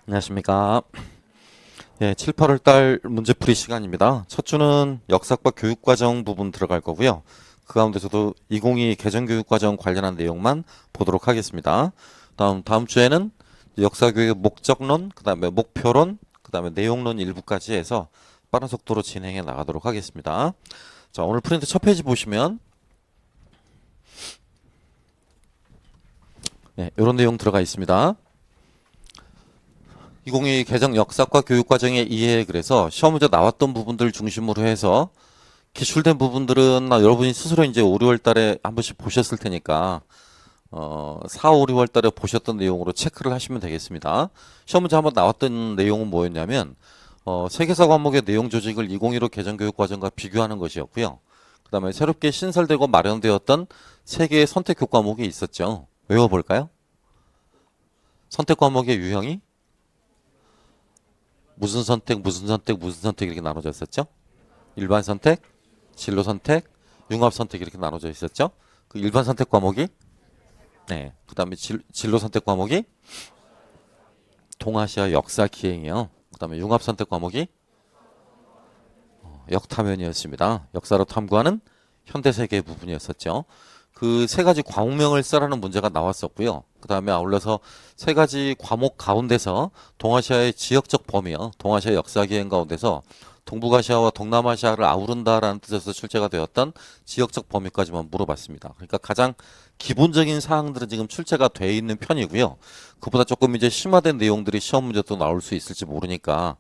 안녕하십니까. 예, 7, 8월 달 문제풀이 시간입니다. 첫 주는 역사과 교육과정 부분 들어갈 거고요. 그 가운데서도 2022 개정교육과정 관련한 내용만 보도록 하겠습니다. 다음 주에는 역사교육 목적론, 그 다음에 목표론, 그 다음에 내용론 일부까지 해서 빠른 속도로 진행해 나가도록 하겠습니다. 자, 오늘 프린트 첫 페이지 보시면 이런 내용 들어가 있습니다. 2022 개정 역사과 교육과정의 이해 그래서 시험 문제 나왔던 부분들 중심으로 해서 기출된 부분들은 여러분이 스스로 이제 5, 6월 달에 한 번씩 보셨을 테니까 4, 5, 6월 달에 보셨던 내용으로 체크를 하시면 되겠습니다. 시험 문제 한번 나왔던 내용은 뭐였냐면 세계사 과목의 내용 조직을 2015 개정 교육과정과 비교하는 것이었고요. 그 다음에 새롭게 신설되고 마련되었던 세 개의 선택 교과목이 있었죠. 외워볼까요? 선택 과목의 유형이 무슨 선택, 무슨 선택, 무슨 선택 이렇게 나눠져 있었죠? 일반 선택, 진로 선택, 융합 선택 이렇게 나눠져 있었죠? 그 일반 선택 과목이 그 다음에 진로 선택 과목이 동아시아 역사 기행이요. 그 다음에 융합 선택 과목이 역탐연이었습니다. 역사로 탐구하는 현대 세계의 부분이었었죠. 그 세 가지 과목명을 써라는 문제가 나왔었고요. 그 다음에 아울러서 세 가지 과목 가운데서 동아시아의 지역적 범위요. 동아시아 역사 기행 가운데서 동북아시아와 동남아시아를 아우른다라는 뜻에서 출제가 되었던 지역적 범위까지만 물어봤습니다. 그러니까 가장 기본적인 사항들은 지금 출제가 돼 있는 편이고요. 그보다 조금 이제 심화된 내용들이 시험 문제도 나올 수 있을지 모르니까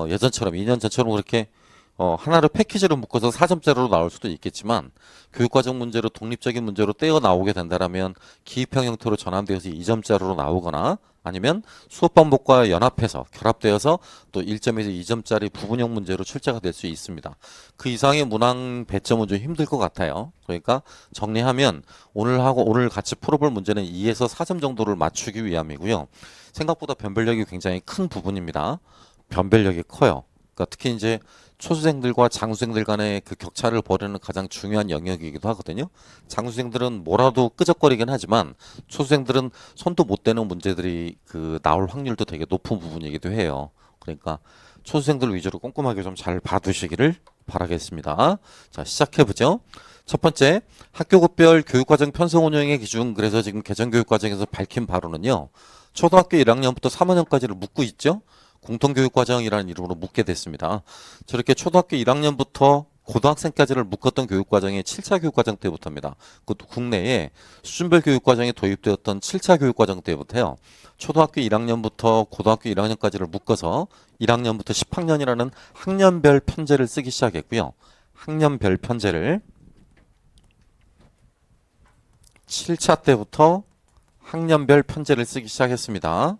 예전처럼 2년 전처럼 그렇게 하나를 패키지로 묶어서 4점짜리로 나올 수도 있겠지만 교육과정 문제로 독립적인 문제로 떼어 나오게 된다면 기입형 형태로 전환되어서 2점짜리로 나오거나 아니면 수업 방법과 연합해서 결합되어서 또 1점에서 2점짜리 부분형 문제로 출제가 될 수 있습니다. 그 이상의 문항 배점은 좀 힘들 것 같아요. 그러니까 정리하면 오늘 같이 풀어볼 문제는 2에서 4점 정도를 맞추기 위함이고요. 생각보다 변별력이 굉장히 큰 부분입니다. 변별력이 커요. 그러니까 특히 이제 초수생들과 장수생들 간의 그 격차를 벌이는 가장 중요한 영역이기도 하거든요. 장수생들은 뭐라도 끄적거리긴 하지만 초수생들은 손도 못 대는 문제들이 그 나올 확률도 되게 높은 부분이기도 해요. 그러니까 초수생들 위주로 꼼꼼하게 좀 잘 봐두시기를 바라겠습니다. 자, 시작해보죠. 첫 번째, 학교급별 교육과정 편성 운영의 기준. 그래서 지금 개정교육과정에서 밝힌 바로는요. 초등학교 1학년부터 3학년까지를 묻고 있죠. 공통교육과정이라는 이름으로 묻게 됐습니다. 저렇게 초등학교 1학년부터 고등학생까지를 묶었던 교육과정이 7차 교육과정 때부터입니다. 그것도 국내에 수준별 교육과정이 도입되었던 7차 교육과정 때부터요. 초등학교 1학년부터 고등학교 1학년까지를 묶어서 1학년부터 10학년이라는 학년별 편제를 쓰기 시작했고요. 학년별 편제를 7차 때부터 학년별 편제를 쓰기 시작했습니다.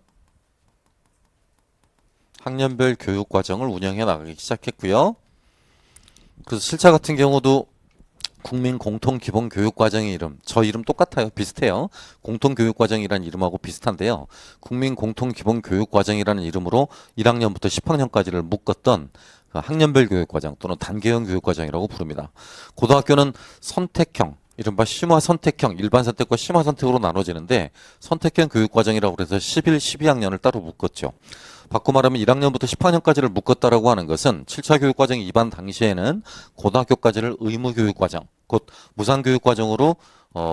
학년별 교육과정을 운영해 나가기 시작했고요. 그래서 7차 같은 경우도 국민공통기본교육과정의 이름, 저 이름 똑같아요. 비슷해요. 공통교육과정이라는 이름하고 비슷한데요. 국민공통기본교육과정이라는 이름으로 1학년부터 10학년까지를 묶었던 그 학년별 교육과정 또는 단계형 교육과정이라고 부릅니다. 고등학교는 선택형, 이른바 심화 선택형, 일반 선택과 심화 선택으로 나눠지는데 선택형 교육과정이라고 해서 11, 12학년을 따로 묶었죠. 바꿔 말하면 1학년부터 10학년까지를 묶었다라고 하는 것은 7차 교육과정 입안 당시에는 고등학교까지를 의무교육과정, 곧 무상교육과정으로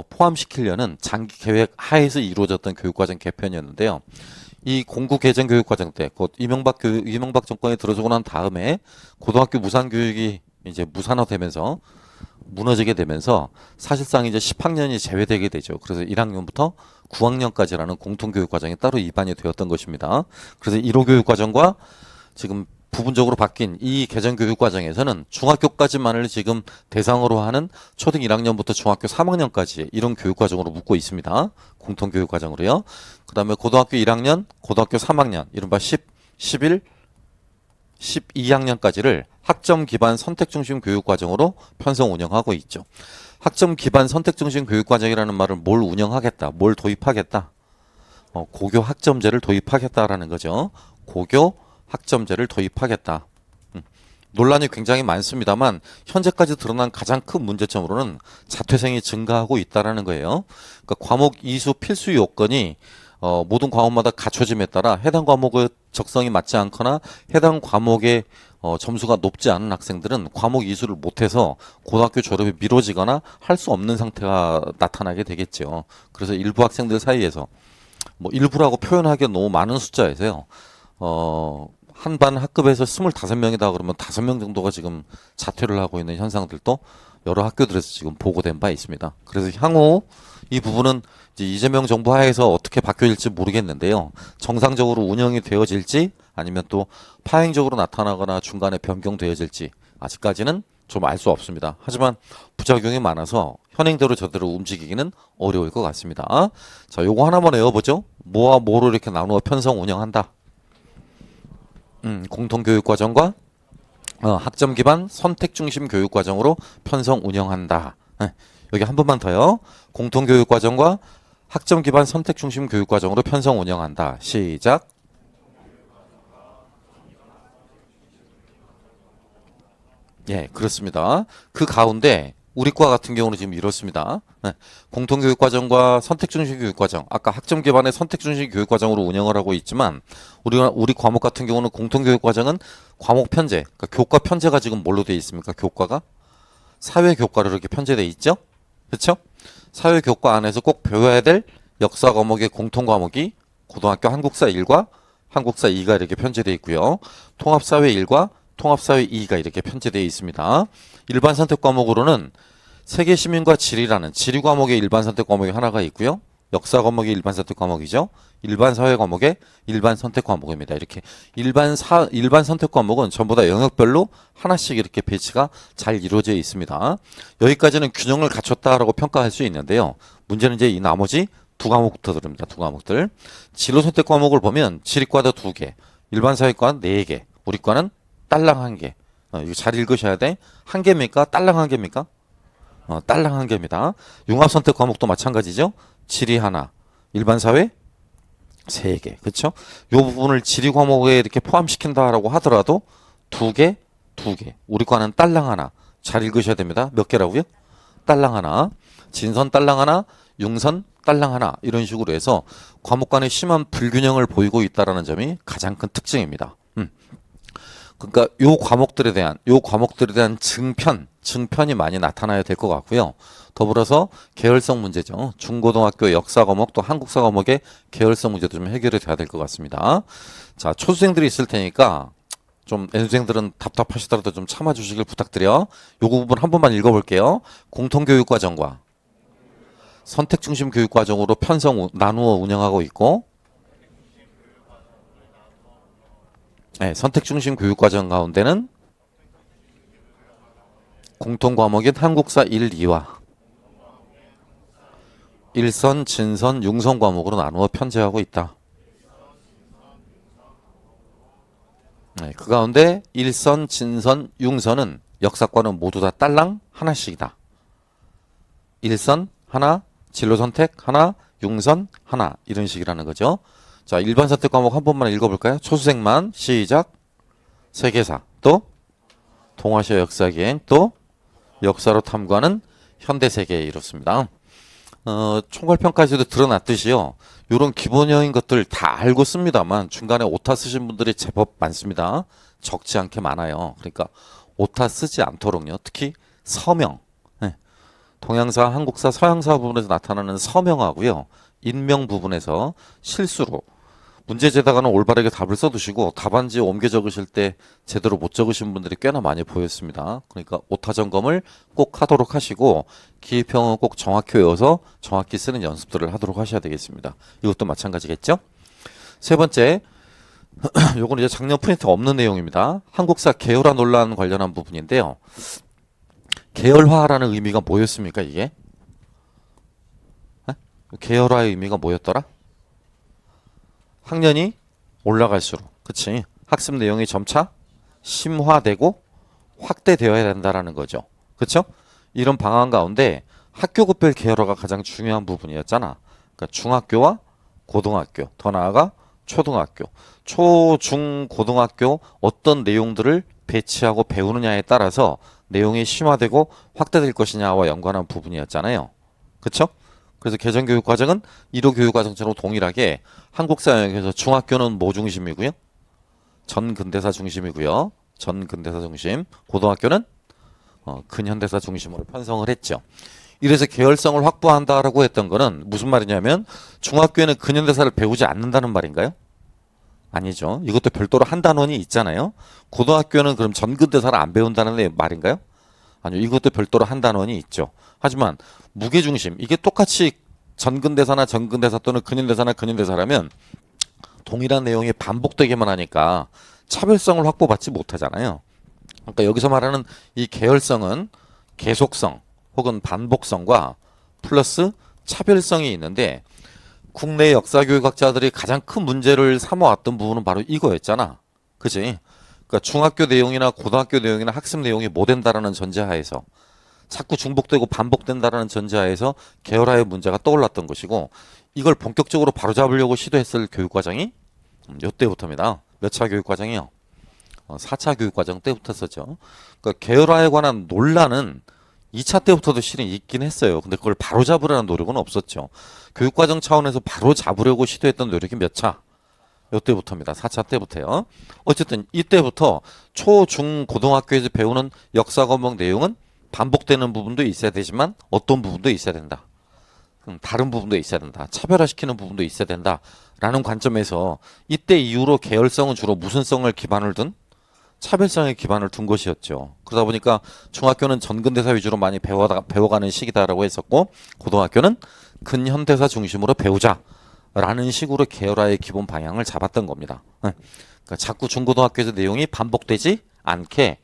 포함시키려는 장기 계획 하에서 이루어졌던 교육과정 개편이었는데요. 이 공구 개정 교육과정 때, 곧 이명박 정권이 들어서고 난 다음에 고등학교 무상교육이 이제 무산화되면서 무너지게 되면서 사실상 이제 10학년이 제외되게 되죠. 그래서 1학년부터 9학년까지라는 공통교육과정이 따로 입안이 되었던 것입니다. 그래서 1호 교육과정과 지금 부분적으로 바뀐 이 개정교육과정에서는 중학교까지만을 지금 대상으로 하는 초등 1학년부터 중학교 3학년까지 이런 교육과정으로 묶고 있습니다. 공통교육과정으로요. 그 다음에 고등학교 1학년, 고등학교 3학년, 이른바 10, 11, 12학년까지를 학점 기반 선택 중심 교육 과정으로 편성 운영하고 있죠. 학점 기반 선택 중심 교육 과정이라는 말은 뭘 운영하겠다, 뭘 도입하겠다. 고교 학점제를 도입하겠다라는 거죠. 고교 학점제를 도입하겠다. 논란이 굉장히 많습니다만 현재까지 드러난 가장 큰 문제점으로는 자퇴생이 증가하고 있다라는 거예요. 그러니까 과목 이수 필수 요건이 모든 과목마다 갖춰짐에 따라 해당 과목의 적성이 맞지 않거나 해당 과목의 점수가 높지 않은 학생들은 과목 이수를 못해서 고등학교 졸업이 미뤄지거나 할 수 없는 상태가 나타나게 되겠죠. 그래서 일부 학생들 사이에서 뭐 일부라고 표현하기엔 너무 많은 숫자에서요. 한 반 학급에서 25명이다 그러면 5명 정도가 지금 자퇴를 하고 있는 현상들도 여러 학교들에서 지금 보고된 바 있습니다. 그래서 향후 이 부분은 이제 이재명 정부 하에서 어떻게 바뀌어질지 모르겠는데요. 정상적으로 운영이 되어질지 아니면 또 파행적으로 나타나거나 중간에 변경되어질지 아직까지는 좀 알 수 없습니다. 하지만 부작용이 많아서 현행대로 저대로 움직이기는 어려울 것 같습니다. 자, 요거 하나만 외워보죠. 뭐와 뭐로 이렇게 나누어 편성 운영한다. 공통교육과정과 학점 기반 선택 중심 교육과정으로 편성 운영한다. 여기 한 번만 더요. 공통교육과정과 학점 기반 선택 중심 교육과정으로 편성 운영한다. 시작. 예, 그렇습니다. 그 가운데 우리 과 같은 경우는 지금 이렇습니다. 공통교육과정과 선택중심 교육과정, 아까 학점 기반의 선택중심 교육과정으로 운영을 하고 있지만 우리 과목 같은 경우는 공통교육과정은 과목 편제, 그러니까 교과 편제가 지금 뭘로 되어 있습니까? 교과가 사회교과로 이렇게 편제되어 있죠? 그렇죠? 사회교과 안에서 꼭 배워야 될 역사 과목의 공통 과목이 고등학교 한국사 1과 한국사 2가 이렇게 편제되어 있고요. 통합사회 1과 통합사회 2가 이렇게 편제되어 있습니다. 일반 선택 과목으로는 세계시민과 지리라는 지리 과목의 일반 선택 과목이 하나가 있고요. 역사 과목이 일반 선택 과목이죠. 일반 사회 과목의 일반 선택 과목입니다. 이렇게 일반 선택 과목은 전부 다 영역별로 하나씩 이렇게 배치가 잘 이루어져 있습니다. 여기까지는 균형을 갖췄다라고 평가할 수 있는데요. 문제는 이제 이 나머지 두 과목부터 들입니다. 두 과목들. 진로 선택 과목을 보면 지리과도 2개, 일반 사회과는 4개, 우리 과는 딸랑 1개. 이거 잘 읽으셔야 돼. 1개입니까? 딸랑 1개입니까? 딸랑 1개입니다. 융합 선택 과목도 마찬가지죠. 지리 하나, 일반 사회 3개. 그렇죠? 이 부분을 지리 과목에 이렇게 포함시킨다라고 하더라도 2개, 2개. 우리 과는 딸랑 하나. 잘 읽으셔야 됩니다. 몇 개라고요? 딸랑 하나. 진선 딸랑 하나, 융선 딸랑 하나. 이런 식으로 해서 과목 간의 심한 불균형을 보이고 있다는 점이 가장 큰 특징입니다. 그러니까 요 과목들에 대한 증편이 많이 나타나야 될 것 같고요. 더불어서 계열성 문제죠. 중고등학교 역사 과목 또 한국사 과목의 계열성 문제도 좀 해결이 돼야 될 것 같습니다. 자, 초수생들이 있을 테니까 좀 N수생들은 답답하시더라도 좀 참아주시길 부탁드려. 요거 부분 한 번만 읽어볼게요. 공통교육과정과 선택중심 교육과정으로 나누어 운영하고 있고, 네, 선택중심 교육과정 가운데는 공통과목인 한국사 1, 2와 일선, 진선, 융선 과목으로 나누어 편제하고 있다. 네, 그 가운데 일선, 진선, 융선은 역사과는 모두 다 딸랑 하나씩이다. 일선 하나, 진로선택 하나, 융선 하나 이런 식이라는 거죠. 자, 일반 선택 과목 한 번만 읽어볼까요? 초수생만 시작. 세계사 또 동아시아 역사기행 또 역사로 탐구하는 현대세계 이렇습니다. 총괄평가에서도 드러났듯이요. 이런 기본형인 것들 다 알고 씁니다만 중간에 오타 쓰신 분들이 제법 많습니다. 적지 않게 많아요. 그러니까 오타 쓰지 않도록요. 특히 서명, 동양사, 한국사, 서양사 부분에서 나타나는 서명하고요. 인명 부분에서 실수로 문제제다가는 올바르게 답을 써두시고 답안지에 옮겨 적으실 때 제대로 못 적으신 분들이 꽤나 많이 보였습니다. 그러니까 오타 점검을 꼭 하도록 하시고 기입형은 꼭 정확히 외워서 정확히 쓰는 연습들을 하도록 하셔야 되겠습니다. 이것도 마찬가지겠죠? 세 번째, 요거는 이제 작년 프린트 없는 내용입니다. 한국사 계열화 논란 관련한 부분인데요. 계열화라는 의미가 뭐였습니까, 이게? 계열화의 의미가 뭐였더라? 학년이 올라갈수록, 그치? 학습 내용이 점차 심화되고 확대되어야 된다라는 거죠. 그쵸? 이런 방안 가운데 학교급별 계열화가 가장 중요한 부분이었잖아. 그러니까 중학교와 고등학교, 더 나아가 초등학교, 초, 중, 고등학교 어떤 내용들을 배치하고 배우느냐에 따라서 내용이 심화되고 확대될 것이냐와 연관한 부분이었잖아요. 그쵸? 그래서 개정교육과정은 1호 교육과정처럼 동일하게 한국사 영역에서 중학교는 뭐 중심이고요? 전근대사 중심이고요. 전근대사 중심. 고등학교는 근현대사 중심으로 편성을 했죠. 이래서 계열성을 확보한다라고 했던 거는 무슨 말이냐면 중학교에는 근현대사를 배우지 않는다는 말인가요? 아니죠. 이것도 별도로 한 단원이 있잖아요. 고등학교는 그럼 전근대사를 안 배운다는 말인가요? 아니요. 이것도 별도로 한 단원이 있죠. 하지만 무게중심 이게 똑같이 전근대사나 전근대사 또는 근현대사나 근현대사라면 동일한 내용이 반복되기만 하니까 차별성을 확보받지 못하잖아요. 그러니까 여기서 말하는 이 계열성은 계속성 혹은 반복성과 플러스 차별성이 있는데 국내 역사교육학자들이 가장 큰 문제를 삼아왔던 부분은 바로 이거였잖아. 그지? 그러니까 중학교 내용이나 고등학교 내용이나 학습 내용이 못 된다라는 전제하에서 자꾸 중복되고 반복된다라는 전제하에서 계열화의 문제가 떠올랐던 것이고 이걸 본격적으로 바로잡으려고 시도했을 교육과정이 이때부터입니다. 몇 차 교육과정이요? 4차 교육과정 때부터였었죠. 그러니까 계열화에 관한 논란은 2차 때부터도 실은 있긴 했어요. 근데 그걸 바로잡으려는 노력은 없었죠. 교육과정 차원에서 바로잡으려고 시도했던 노력이 몇 차? 이때부터입니다. 4차 때부터요. 어쨌든 이때부터 초, 중, 고등학교에서 배우는 역사 과목 내용은 반복되는 부분도 있어야 되지만 어떤 부분도 있어야 된다. 다른 부분도 있어야 된다. 차별화시키는 부분도 있어야 된다. 라는 관점에서 이때 이후로 계열성은 주로 무슨 성을 기반을 둔? 차별성에 기반을 둔 것이었죠. 그러다 보니까 중학교는 전근대사 위주로 많이 배워가는 시기다라고 했었고 고등학교는 근현대사 중심으로 배우자라는 식으로 계열화의 기본 방향을 잡았던 겁니다. 그러니까 자꾸 중고등학교에서 내용이 반복되지 않게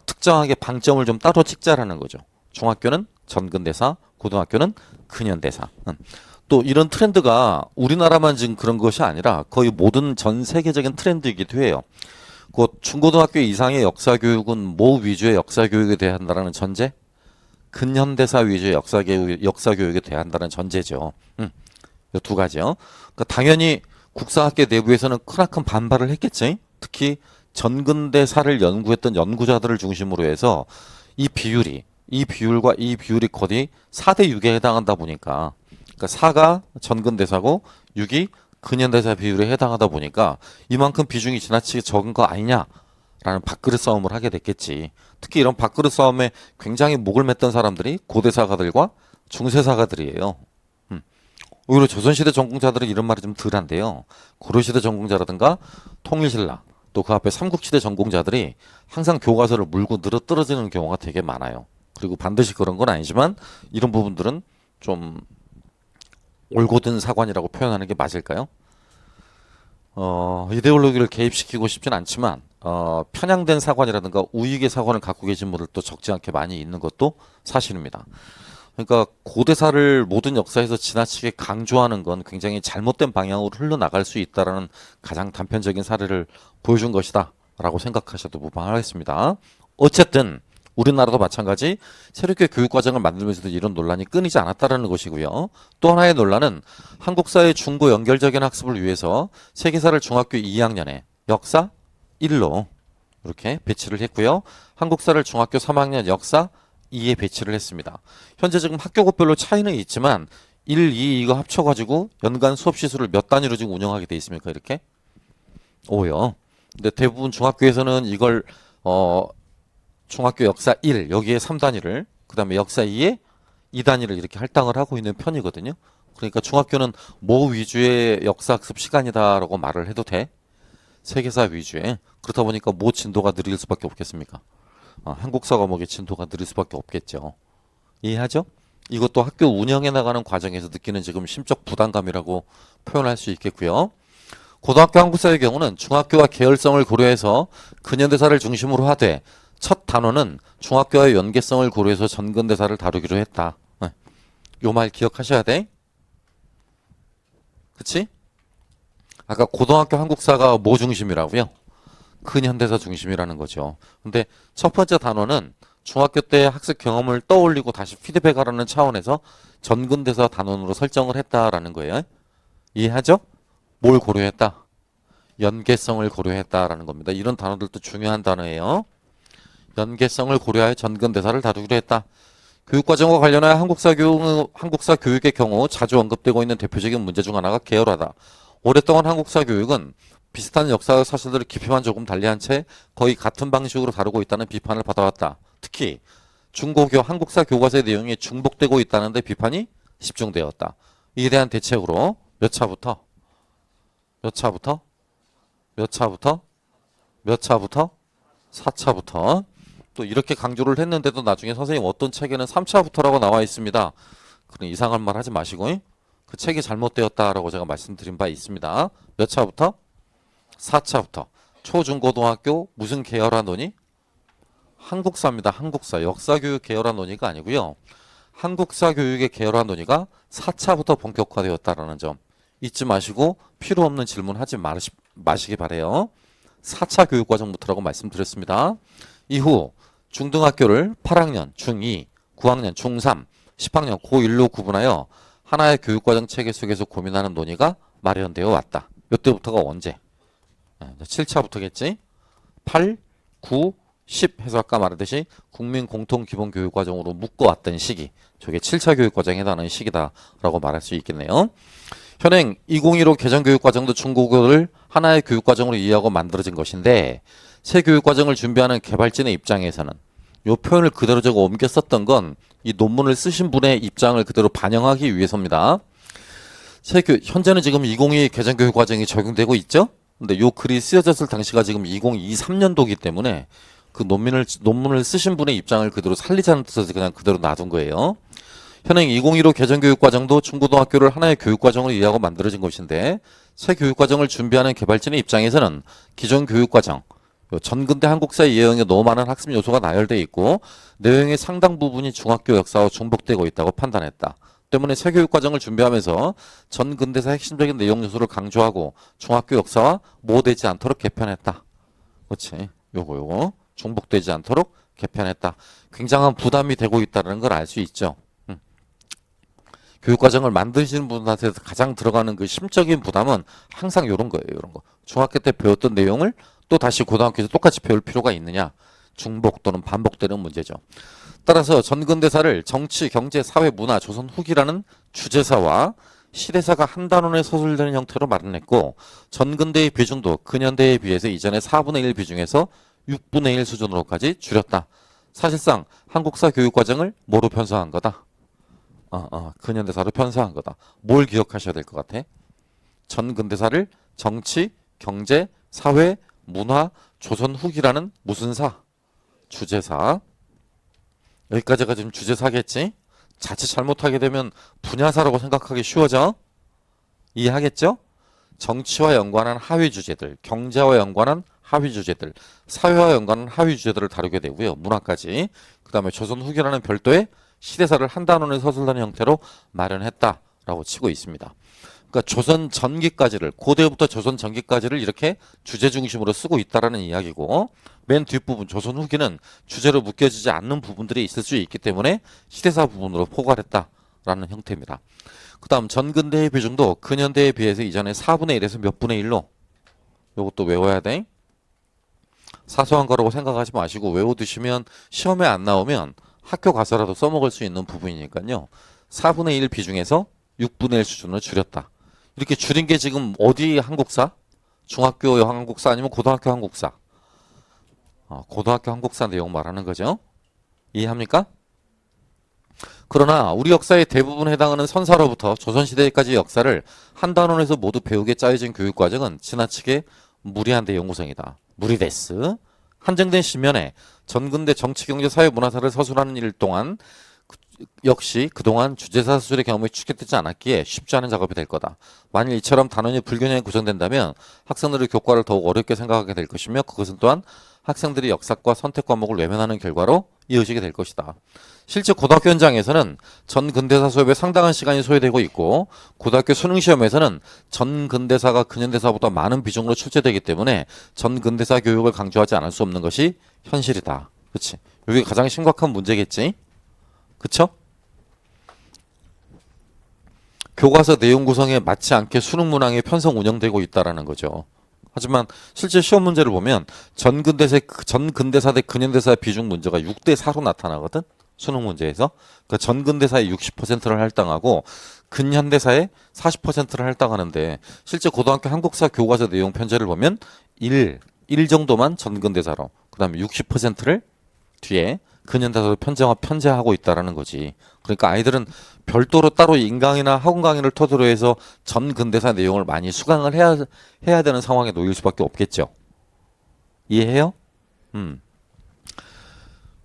특정하게 방점을 좀 따로 찍자라는 거죠. 중학교는 전근대사, 고등학교는 근현대사. 또 이런 트렌드가 우리나라만 지금 그런 것이 아니라 거의 모든 전 세계적인 트렌드이기도 해요. 곧 중고등학교 이상의 역사 교육은 뭐 위주의 역사 교육에 대해야 한다는 전제? 근현대사 위주의 역사 교육에 대해야 한다는 전제죠. 이 두 가지요. 그러니까 당연히 국사학계 내부에서는 크나큰 반발을 했겠지. 특히 전근대사를 연구했던 연구자들을 중심으로 해서 이 비율과 이 비율이 거의 4대 6에 해당한다 보니까 그러니까 4가 전근대사고 6이 근현대사 비율에 해당하다 보니까 이만큼 비중이 지나치게 적은 거 아니냐라는 밥그릇 싸움을 하게 됐겠지. 특히 이런 밥그릇 싸움에 굉장히 목을 맸던 사람들이 고대사가들과 중세사가들이에요. 오히려 조선시대 전공자들은 이런 말이 좀 덜한데요. 고려시대 전공자라든가 통일신라 또 그 앞에 삼국시대 전공자들이 항상 교과서를 물고 늘어떨어지는 경우가 되게 많아요. 그리고 반드시 그런 건 아니지만 이런 부분들은 좀 올곧은 사관이라고 표현하는 게 맞을까요? 이데올로기를 개입시키고 싶진 않지만 편향된 사관이라든가 우익의 사관을 갖고 계신 분들도 적지 않게 많이 있는 것도 사실입니다. 그러니까 고대사를 모든 역사에서 지나치게 강조하는 건 굉장히 잘못된 방향으로 흘러나갈 수 있다는 가장 단편적인 사례를 보여준 것이다 라고 생각하셔도 무방하겠습니다. 어쨌든 우리나라도 마찬가지 새롭게 교육과정을 만들면서도 이런 논란이 끊이지 않았다는 것이고요. 또 하나의 논란은 한국사의 중고 연결적인 학습을 위해서 세계사를 중학교 2학년에 역사 1로 이렇게 배치를 했고요. 한국사를 중학교 3학년 역사 2에 배치를 했습니다. 현재 지금 학교급별로 차이는 있지만 1, 2 이거 합쳐가지고 연간 수업 시수를 몇 단위로 지금 운영하게 돼 있습니까? 이렇게? 5요. 근데 대부분 중학교에서는 이걸 중학교 역사 1 여기에 3단위를 그 다음에 역사 2에 2단위를 이렇게 할당을 하고 있는 편이거든요. 그러니까 중학교는 뭐 위주의 역사학습 시간이다라고 말을 해도 돼? 세계사 위주의. 그렇다 보니까 뭐 진도가 느릴 수밖에 없겠습니까? 한국사 과목의 진도가 느릴 수밖에 없겠죠. 이해하죠? 이것도 학교 운영해 나가는 과정에서 느끼는 지금 심적 부담감이라고 표현할 수 있겠고요. 고등학교 한국사의 경우는 중학교와 계열성을 고려해서 근현대사를 중심으로 하되 첫 단원은 중학교와의 연계성을 고려해서 전근대사를 다루기로 했다. 요 말 기억하셔야 돼. 그치? 아까 고등학교 한국사가 뭐 중심이라고요? 근현대사 중심이라는 거죠. 근데 첫 번째 단원은 중학교 때 학습 경험을 떠올리고 다시 피드백하라는 차원에서 전근대사 단원으로 설정을 했다라는 거예요. 이해하죠? 뭘 고려했다? 연계성을 고려했다라는 겁니다. 이런 단어들도 중요한 단어예요. 연계성을 고려하여 전근대사를 다루기로 했다. 교육과정과 관련하여 한국사 교육의 경우 자주 언급되고 있는 대표적인 문제 중 하나가 계열화다. 오랫동안 한국사 교육은 비슷한 역사 사실들을 깊이만 조금 달리한 채 거의 같은 방식으로 다루고 있다는 비판을 받아왔다. 특히 중고교 한국사 교과서의 내용이 중복되고 있다는 데 비판이 집중되었다. 이에 대한 대책으로 몇 차부터? 몇 차부터? 몇 차부터? 몇 차부터? 4차부터. 또 이렇게 강조를 했는데도 나중에 선생님 어떤 책에는 3차부터라고 나와 있습니다. 그런 이상한 말 하지 마시고 그 책이 잘못되었다라고 제가 말씀드린 바 있습니다. 몇 차부터? 4차부터. 초중고등학교 무슨 계열화 논의? 한국사입니다. 한국사. 역사교육 계열화 논의가 아니고요. 한국사 교육의 계열화 논의가 4차부터 본격화되었다라는 점 잊지 마시고 필요 없는 질문 하지 마시기 바래요. 4차 교육과정부터라고 말씀드렸습니다. 이후 중등학교를 8학년, 중2, 9학년, 중3, 10학년, 고1로 구분하여 하나의 교육과정 체계 속에서 고민하는 논의가 마련되어 왔다. 이때부터가 언제? 7차부터겠지? 8, 9, 10 해서 아까 말했듯이 국민공통기본교육과정으로 묶어왔던 시기. 저게 7차 교육과정에 해당하는 시기다라고 말할 수 있겠네요. 현행 2015 개정교육과정도 중고교를 하나의 교육과정으로 이해하고 만들어진 것인데 새 교육과정을 준비하는 개발진의 입장에서는 이 표현을 그대로 적어 옮겨 썼던 건 이 논문을 쓰신 분의 입장을 그대로 반영하기 위해서입니다. 현재는 지금 2022 개정교육과정이 적용되고 있죠? 근데 요 글이 쓰여졌을 당시가 지금 2023년도이기 때문에 그 논문을 쓰신 분의 입장을 그대로 살리자는 뜻에서 그냥 그대로 놔둔 거예요. 현행 2015 개정교육과정도 중고등학교를 하나의 교육과정으로 이해하고 만들어진 것인데 새 교육과정을 준비하는 개발진의 입장에서는 기존 교육과정, 전근대 한국사의 내용에 너무 많은 학습 요소가 나열되어 있고 내용의 상당 부분이 중학교 역사와 중복되고 있다고 판단했다. 때문에 새 교육과정을 준비하면서 전근대사 핵심적인 내용 요소를 강조하고 중학교 역사와 모호되지 않도록 개편했다. 그렇지. 요거 중복되지 않도록 개편했다. 굉장한 부담이 되고 있다는 걸 알 수 있죠. 교육과정을 만드시는 분한테 가장 들어가는 그 심적인 부담은 항상 이런 거예요. 이런 거. 중학교 때 배웠던 내용을 또 다시 고등학교에서 똑같이 배울 필요가 있느냐. 중복 또는 반복되는 문제죠. 따라서 전근대사를 정치, 경제, 사회, 문화, 조선 후기라는 주제사와 시대사가 한 단원에 서술되는 형태로 마련했고 전근대의 비중도 근현대에 비해서 이전의 4분의 1 비중에서 6분의 1 수준으로까지 줄였다. 사실상 한국사 교육과정을 뭐로 편성한 거다? 근현대사로 편성한 거다. 뭘 기억하셔야 될 것 같아? 전근대사를 정치, 경제, 사회, 문화, 조선 후기라는 무슨 사? 주제사. 여기까지가 지금 주제사겠지? 자칫 잘못하게 되면 분야사라고 생각하기 쉬워져? 이해하겠죠? 정치와 연관한 하위 주제들, 경제와 연관한 하위 주제들, 사회와 연관한 하위 주제들을 다루게 되고요. 문화까지. 그 다음에 조선 후기라는 별도의 시대사를 한 단원에 서술하는 형태로 마련했다라고 치고 있습니다. 그러니까 조선 전기까지를 고대부터 조선 전기까지를 이렇게 주제 중심으로 쓰고 있다라는 이야기고 맨 뒷부분 조선 후기는 주제로 묶여지지 않는 부분들이 있을 수 있기 때문에 시대사 부분으로 포괄했다라는 형태입니다. 그 다음 전근대의 비중도 근현대에 비해서 이전에 4분의 1에서 몇 분의 1로 이것도 외워야 돼. 사소한 거라고 생각하지 마시고 외워두시면 시험에 안 나오면 학교 가서라도 써먹을 수 있는 부분이니까요. 4분의 1 비중에서 6분의 1 수준으로 줄였다. 이렇게 줄인 게 지금 어디 한국사? 중학교 한국사 아니면 고등학교 한국사? 고등학교 한국사 내용 말하는 거죠. 이해합니까? 그러나 우리 역사의 대부분 해당하는 선사로부터 조선시대까지 역사를 한 단원에서 모두 배우게 짜여진 교육과정은 지나치게 무리한 대연구성이다. 무리데스. 한정된 시면에 전근대 정치, 경제, 사회, 문화사를 서술하는 일 동안 역시 그동안 주제사 수술의 경험이 축적되지 않았기에 쉽지 않은 작업이 될 거다. 만일 이처럼 단원이 불균형이 구성된다면 학생들의 교과를 더욱 어렵게 생각하게 될 것이며 그것은 또한 학생들이 역사과 선택 과목을 외면하는 결과로 이어지게 될 것이다. 실제 고등학교 현장에서는 전근대사 수업에 상당한 시간이 소요되고 있고 고등학교 수능시험에서는 전근대사가 근현대사보다 많은 비중으로 출제되기 때문에 전근대사 교육을 강조하지 않을 수 없는 것이 현실이다. 그렇지? 이게 가장 심각한 문제겠지? 그쵸? 교과서 내용 구성에 맞지 않게 수능 문항이 편성 운영되고 있다라는 거죠. 하지만 실제 시험 문제를 보면 전근대사 대 근현대사 비중 문제가 6대 4로 나타나거든. 수능 문제에서. 그러니까 전근대사의 60%를 할당하고 근현대사의 40%를 할당하는데 실제 고등학교 한국사 교과서 내용 편제를 보면 1 정도만 전근대사로 그다음에 60%를 뒤에 근현대사로 편제하고 있다라는 거지. 그러니까 아이들은 별도로 따로 인강이나 학원 강의를 토대로 해서 전근대사 내용을 많이 수강을 해야 되는 상황에 놓일 수밖에 없겠죠. 이해해요?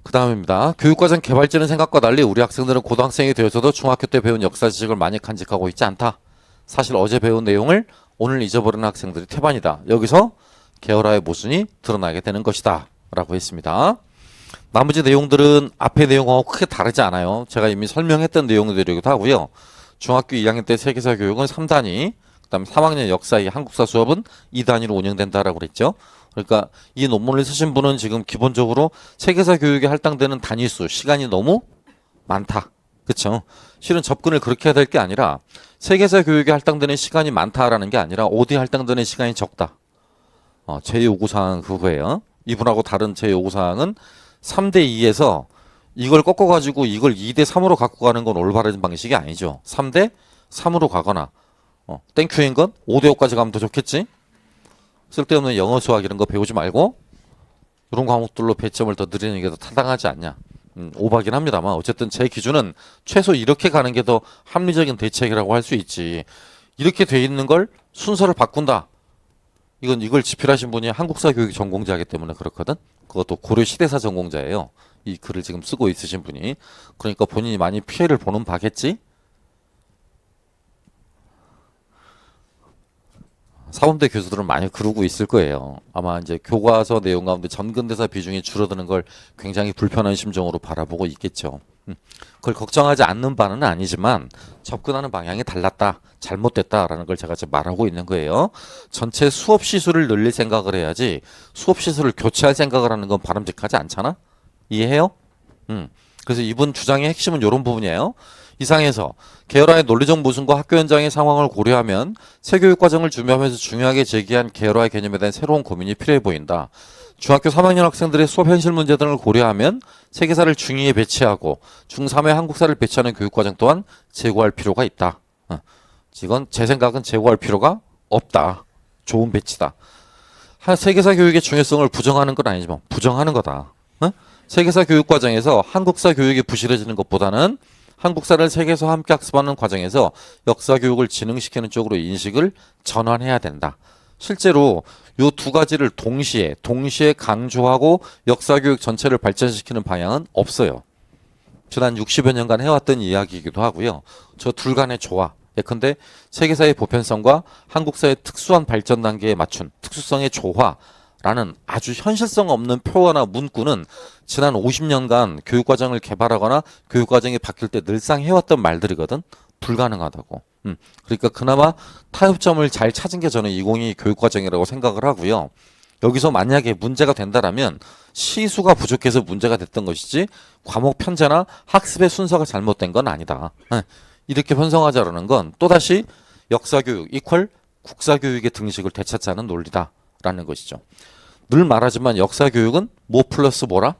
그 다음입니다. 교육과정 개발지는 생각과 달리 우리 학생들은 고등학생이 되어서도 중학교 때 배운 역사 지식을 많이 간직하고 있지 않다. 사실 어제 배운 내용을 오늘 잊어버리는 학생들이 태반이다. 여기서 계열화의 모순이 드러나게 되는 것이다. 라고 했습니다. 나머지 내용들은 앞의 내용하고 크게 다르지 않아요. 제가 이미 설명했던 내용들이기도 하고요. 중학교 2학년 때 세계사 교육은 3단위, 그 다음에 3학년 역사 한국사 수업은 2단위로 운영된다라고 그랬죠. 그러니까 이 논문을 쓰신 분은 지금 기본적으로 세계사 교육에 할당되는 단위수, 시간이 너무 많다. 그쵸? 실은 접근을 그렇게 해야 될 게 아니라 세계사 교육에 할당되는 시간이 많다라는 게 아니라 어디에 할당되는 시간이 적다. 제 요구사항 그거예요. 이분하고 다른 제 요구사항은 3대2에서 이걸 꺾어가지고 이걸 2대3으로 갖고 가는 건 올바른 방식이 아니죠. 3대3으로 가거나 땡큐인 건 5대5까지 가면 더 좋겠지? 쓸데없는 영어 수학 이런 거 배우지 말고 이런 과목들로 배점을 더 늘리는 게 더 타당하지 않냐. 오바긴 합니다만 어쨌든 제 기준은 최소 이렇게 가는 게 더 합리적인 대책이라고 할 수 있지. 이렇게 돼 있는 걸 순서를 바꾼다. 이걸 집필하신 분이 한국사 교육 전공자이기 때문에 그렇거든. 그것도 고려 시대사 전공자예요. 이 글을 지금 쓰고 있으신 분이. 그러니까 본인이 많이 피해를 보는 바겠지. 사범대 교수들은 많이 그러고 있을 거예요. 아마 이제 교과서 내용 가운데 전근대사 비중이 줄어드는 걸 굉장히 불편한 심정으로 바라보고 있겠죠. 그걸 걱정하지 않는 바는 아니지만 접근하는 방향이 달랐다, 잘못됐다라는 걸 제가 지금 말하고 있는 거예요. 전체 수업 시수를 늘릴 생각을 해야지 수업 시수를 교체할 생각을 하는 건 바람직하지 않잖아? 이해해요? 그래서 이분 주장의 핵심은 이런 부분이에요. 이상에서 계열화의 논리적 모순과 학교 현장의 상황을 고려하면 새교육 과정을 준비하면서 중요하게 제기한 계열화의 개념에 대한 새로운 고민이 필요해 보인다. 중학교 3학년 학생들의 수업 현실 문제 등을 고려하면 세계사를 중2에 배치하고 중3에 한국사를 배치하는 교육 과정 또한 재고할 필요가 있다. 이건 제 생각은 재고할 필요가 없다. 좋은 배치다. 세계사 교육의 중요성을 부정하는 건 아니지만 부정하는 거다. 세계사 교육 과정에서 한국사 교육이 부실해지는 것보다는 한국사를 세계에서 함께 학습하는 과정에서 역사 교육을 진흥시키는 쪽으로 인식을 전환해야 된다. 실제로 이 두 가지를 동시에 강조하고 역사 교육 전체를 발전시키는 방향은 없어요. 지난 60여 년간 해왔던 이야기이기도 하고요. 저 둘 간의 조화. 예컨대 세계사의 보편성과 한국사의 특수한 발전 단계에 맞춘 특수성의 조화라는 아주 현실성 없는 표어나 문구는 지난 50년간 교육과정을 개발하거나 교육과정이 바뀔 때 늘상 해왔던 말들이거든. 불가능하다고. 그러니까 그나마 타협점을 잘 찾은 게 저는 2022 교육과정이라고 생각을 하고요. 여기서 만약에 문제가 된다라면 시수가 부족해서 문제가 됐던 것이지 과목 편제나 학습의 순서가 잘못된 건 아니다. 이렇게 편성하자라는 건 또다시 역사교육 이퀄 국사교육의 등식을 되찾자는 논리다라는 것이죠. 늘 말하지만 역사교육은 뭐 플러스 뭐라?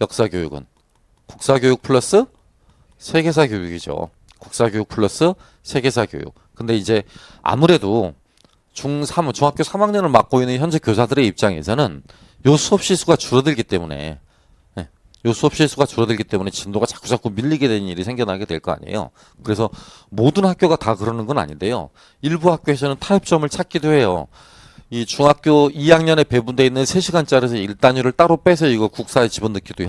역사교육은 국사교육 플러스 세계사 교육이죠. 국사교육 플러스 세계사 교육. 근데 이제 아무래도 중학교 3학년을 맡고 있는 현재 교사들의 입장에서는 요 수업 시수가 줄어들기 때문에 요 수업 시수가 줄어들기 때문에 진도가 자꾸 밀리게 되는 일이 생겨나게 될 거 아니에요. 그래서 모든 학교가 다 그러는 건 아닌데요. 일부 학교에서는 타협점을 찾기도 해요. 이 중학교 2학년에 배분되어 있는 3시간짜리에서 1단위를 따로 빼서 이거 국사에 집어넣기도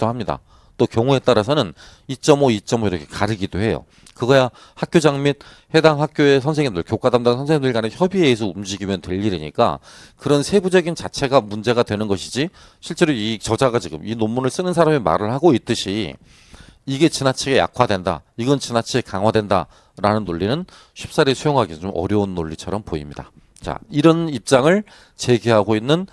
합니다. 또 경우에 따라서는 2.5, 2.5 이렇게 가르기도 해요. 그거야 학교장 및 해당 학교의 선생님들, 교과 담당 선생님들 간의 협의에 의해서 움직이면 될 일이니까 그런 세부적인 자체가 문제가 되는 것이지 실제로 이 저자가 지금 이 논문을 쓰는 사람이 말을 하고 있듯이 이게 지나치게 약화된다, 이건 지나치게 강화된다 라는 논리는 쉽사리 수용하기 좀 어려운 논리처럼 보입니다. 자, 이런 입장을 제기하고 있는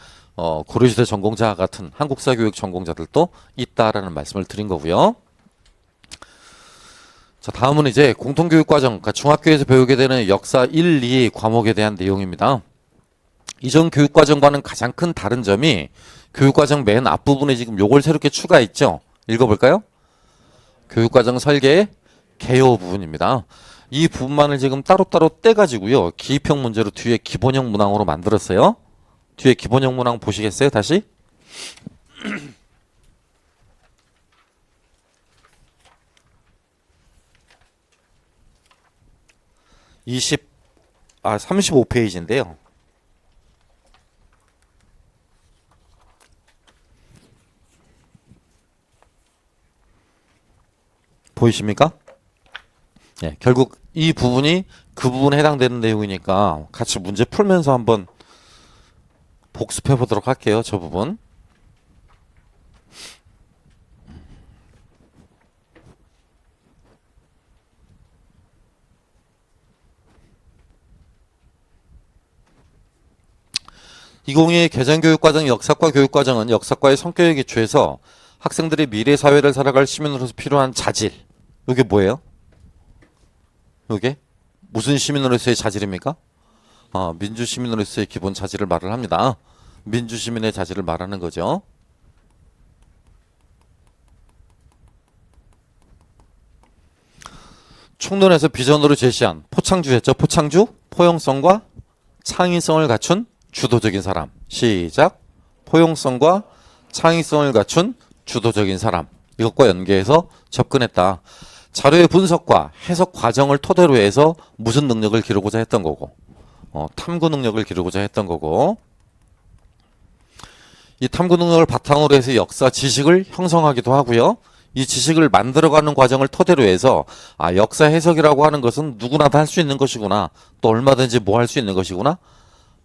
고려시대 전공자 같은 한국사 교육 전공자들도 있다라는 말씀을 드린 거고요. 자, 다음은 이제 공통교육과정, 그러니까 중학교에서 배우게 되는 역사 1, 2 과목에 대한 내용입니다. 이전 교육과정과는 가장 큰 다른 점이 교육과정 맨 앞부분에 지금 요걸 새롭게 추가했죠. 읽어볼까요? 교육과정 설계의 개요 부분입니다. 이 부분만을 지금 따로따로 떼가지고요. 기입형 문제로 뒤에 기본형 문항으로 만들었어요. 뒤에 기본형 문항 보시겠어요? 다시? 35페이지인데요. 보이십니까? 예, 결국 이 부분이 그 부분에 해당되는 내용이니까 같이 문제 풀면서 한번 복습해 보도록 할게요. 저 부분. (2022) 개정교육과정 역사과 교육과정은 역사과의 성격에 기초해서 학생들이 미래 사회를 살아갈 시민으로서 필요한 자질. 이게 뭐예요? 이게 무슨 시민으로서의 자질입니까? 민주 시민으로서의 기본 자질을 말을 합니다. 민주 시민의 자질을 말하는 거죠. 총론에서 비전으로 제시한 포창주였죠. 포창주, 포용성과 창의성을 갖춘 주도적인 사람. 시작. 포용성과 창의성을 갖춘 주도적인 사람. 이것과 연계해서 접근했다. 자료의 분석과 해석 과정을 토대로 해서 무슨 능력을 기르고자 했던 거고, 탐구 능력을 기르고자 했던 거고, 이 탐구 능력을 바탕으로 해서 역사 지식을 형성하기도 하고요. 이 지식을 만들어가는 과정을 토대로 해서 역사 해석이라고 하는 것은 누구나 다 할 수 있는 것이구나. 또 얼마든지 뭐 할 수 있는 것이구나.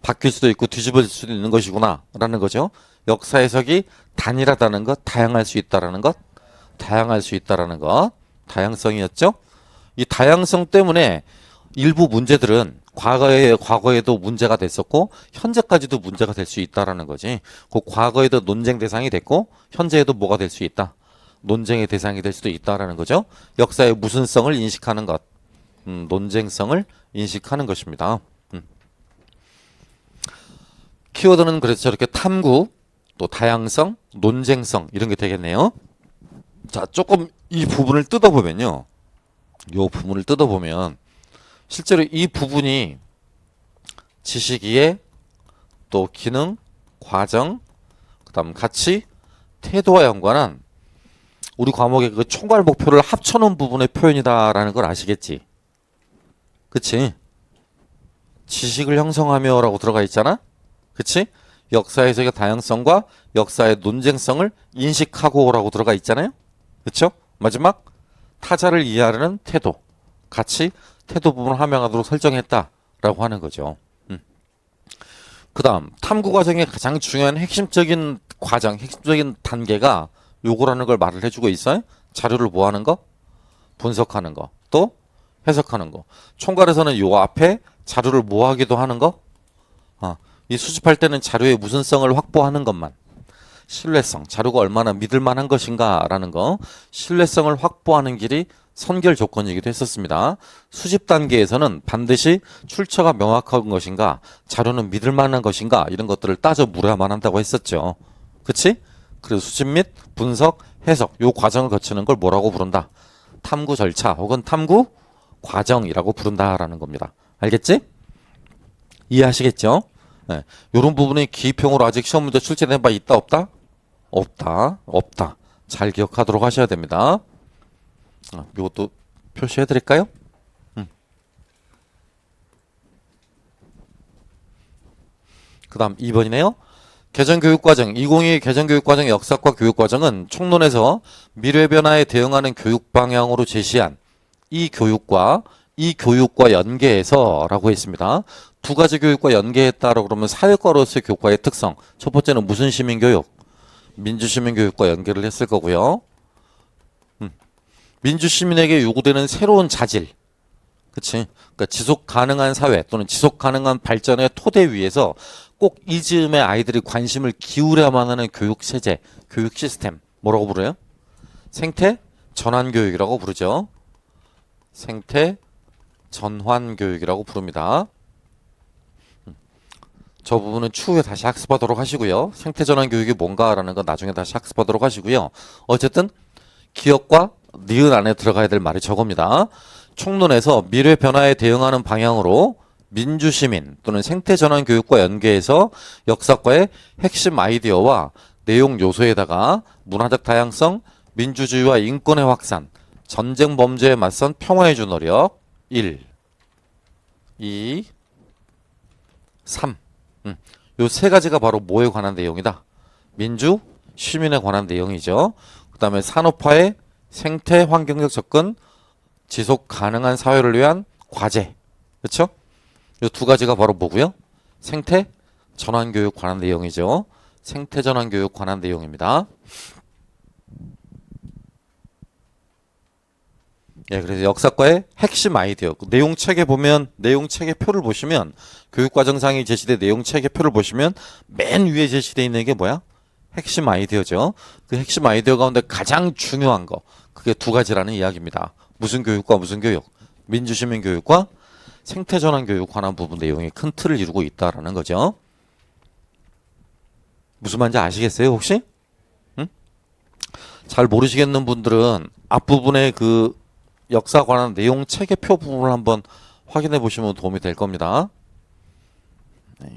바뀔 수도 있고 뒤집어질 수도 있는 것이구나 라는 거죠. 역사 해석이 단일하다는 것, 다양할 수 있다라는 것, 다양할 수 있다라는 것, 다양성이었죠. 이 다양성 때문에 일부 문제들은 과거에도 문제가 됐었고 현재까지도 문제가 될 수 있다라는 거지. 그 과거에도 논쟁 대상이 됐고 현재에도 뭐가 될 수 있다. 논쟁의 대상이 될 수도 있다라는 거죠. 역사의 무슨성을 인식하는 것, 논쟁성을 인식하는 것입니다. 키워드는 그래서 저렇게 탐구, 또 다양성, 논쟁성 이런 게 되겠네요. 자, 조금 이 부분을 뜯어보면요. 이 부분을 뜯어보면 실제로 이 부분이 지식이해, 또 기능, 과정, 그다음 가치, 태도와 연관한 우리 과목의 그 총괄 목표를 합쳐놓은 부분의 표현이다라는 걸 아시겠지? 그치? 지식을 형성하며라고 들어가 있잖아? 그치? 역사 해석의 다양성과 역사의 논쟁성을 인식하고라고 들어가 있잖아요? 그쵸? 마지막 타자를 이해하려는 태도, 가치, 태도 부분을 함양하도록 설정했다라고 하는 거죠. 그 다음 탐구 과정의 가장 중요한 핵심적인 과정, 핵심적인 단계가 요거라는 걸 말을 해주고 있어요. 자료를 뭐 하는 거? 분석하는 거. 또 해석하는 거. 총괄에서는 요 앞에 자료를 뭐 하기도 하는 거? 이 수집할 때는 자료의 무슨성을 확보하는 것만. 신뢰성, 자료가 얼마나 믿을 만한 것인가라는 거. 신뢰성을 확보하는 길이 선결 조건이기도 했었습니다. 수집 단계에서는 반드시 출처가 명확한 것인가, 자료는 믿을 만한 것인가 이런 것들을 따져 물어야만 한다고 했었죠. 그치? 그래서 수집 및 분석, 해석 요 과정을 거치는 걸 뭐라고 부른다? 탐구 절차 혹은 탐구 과정이라고 부른다라는 겁니다. 알겠지? 이해하시겠죠? 네. 이런 부분이 기입형으로 아직 시험 문제 출제된 바 있다 없다? 없다. 잘 기억하도록 하셔야 됩니다. 이것도 표시해 드릴까요? 그 다음 2번이네요. 개정교육과정 2022 개정교육과정 역사과 교육과정은 총론에서 미래 변화에 대응하는 교육 방향으로 제시한 이 교육과 연계해서 라고 했습니다. 두 가지 교육과 연계했다라고 그러면 사회과로서의 교육과의 특성. 첫 번째는 무슨 시민교육? 민주시민교육과 연계를 했을 거고요. 민주시민에게 요구되는 새로운 자질. 그치? 그러니까 지속 가능한 사회 또는 지속 가능한 발전의 토대 위에서 꼭 이 즈음에 아이들이 관심을 기울여야만 하는 교육 체제, 교육 시스템. 뭐라고 부르요? 생태 전환 교육이라고 부르죠. 생태 전환 교육이라고 부릅니다. 저 부분은 추후에 다시 학습하도록 하시고요. 생태 전환 교육이 뭔가라는 건 나중에 다시 학습하도록 하시고요. 어쨌든 기억과 니은 안에 들어가야 될 말이 저겁니다. 총론에서 미래 변화에 대응하는 방향으로 민주시민 또는 생태전환 교육과 연계해서 역사과의 핵심 아이디어와 내용 요소에다가 문화적 다양성, 민주주의와 인권의 확산, 전쟁 범죄에 맞선 평화의 주 노력 1, 2, 3. 요 세 가지가 바로 뭐에 관한 내용이다? 민주, 시민에 관한 내용이죠. 그 다음에 산업화의 생태 환경적 접근, 지속 가능한 사회를 위한 과제. 그렇죠? 이 두 가지가 바로 뭐고요? 생태 전환 교육 관한 내용이죠. 생태 전환 교육 관한 내용입니다. 예, 그래서 역사과의 핵심 아이디어. 내용 책에 보면 내용 책의 표를 보시면 교육과정상이 제시된 내용 책의 표를 보시면 맨 위에 제시되어 있는 게 뭐야? 핵심 아이디어죠. 그 핵심 아이디어 가운데 가장 중요한 거. 그게 두 가지라는 이야기입니다. 무슨 교육과 무슨 교육? 민주시민 교육과 생태전환 교육 관한 부분 내용이 큰 틀을 이루고 있다라는 거죠. 무슨 말인지 아시겠어요, 혹시? 응? 잘 모르시겠는 분들은 앞부분에 그 역사 관한 내용 책의 표 부분을 한번 확인해 보시면 도움이 될 겁니다. 네.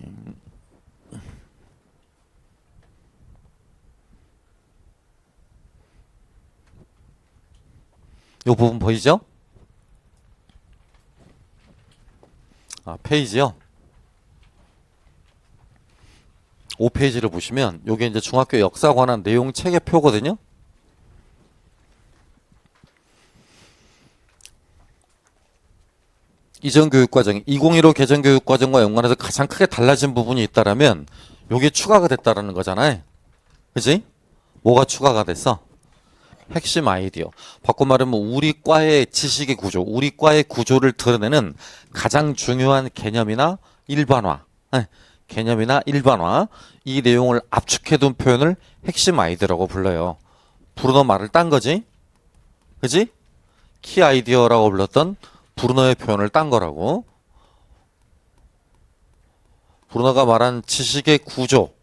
이 부분 보이죠? 페이지요. 5페이지를 보시면 이게 이제 중학교 역사 관한 내용 책의 표거든요. 이전 교육과정, 2015 개정 교육과정과 연관해서 가장 크게 달라진 부분이 있다라면 요게 추가가 됐다라는 거잖아요. 그지? 뭐가 추가가 됐어? 핵심 아이디어. 바꿔 말하면 우리 과의 지식의 구조, 우리 과의 구조를 드러내는 가장 중요한 개념이나 일반화. 개념이나 일반화. 이 내용을 압축해둔 표현을 핵심 아이디어라고 불러요. 브루너 말을 딴 거지? 그지? 키 아이디어라고 불렀던 브루너의 표현을 딴 거라고. 브루너가 말한 지식의 구조,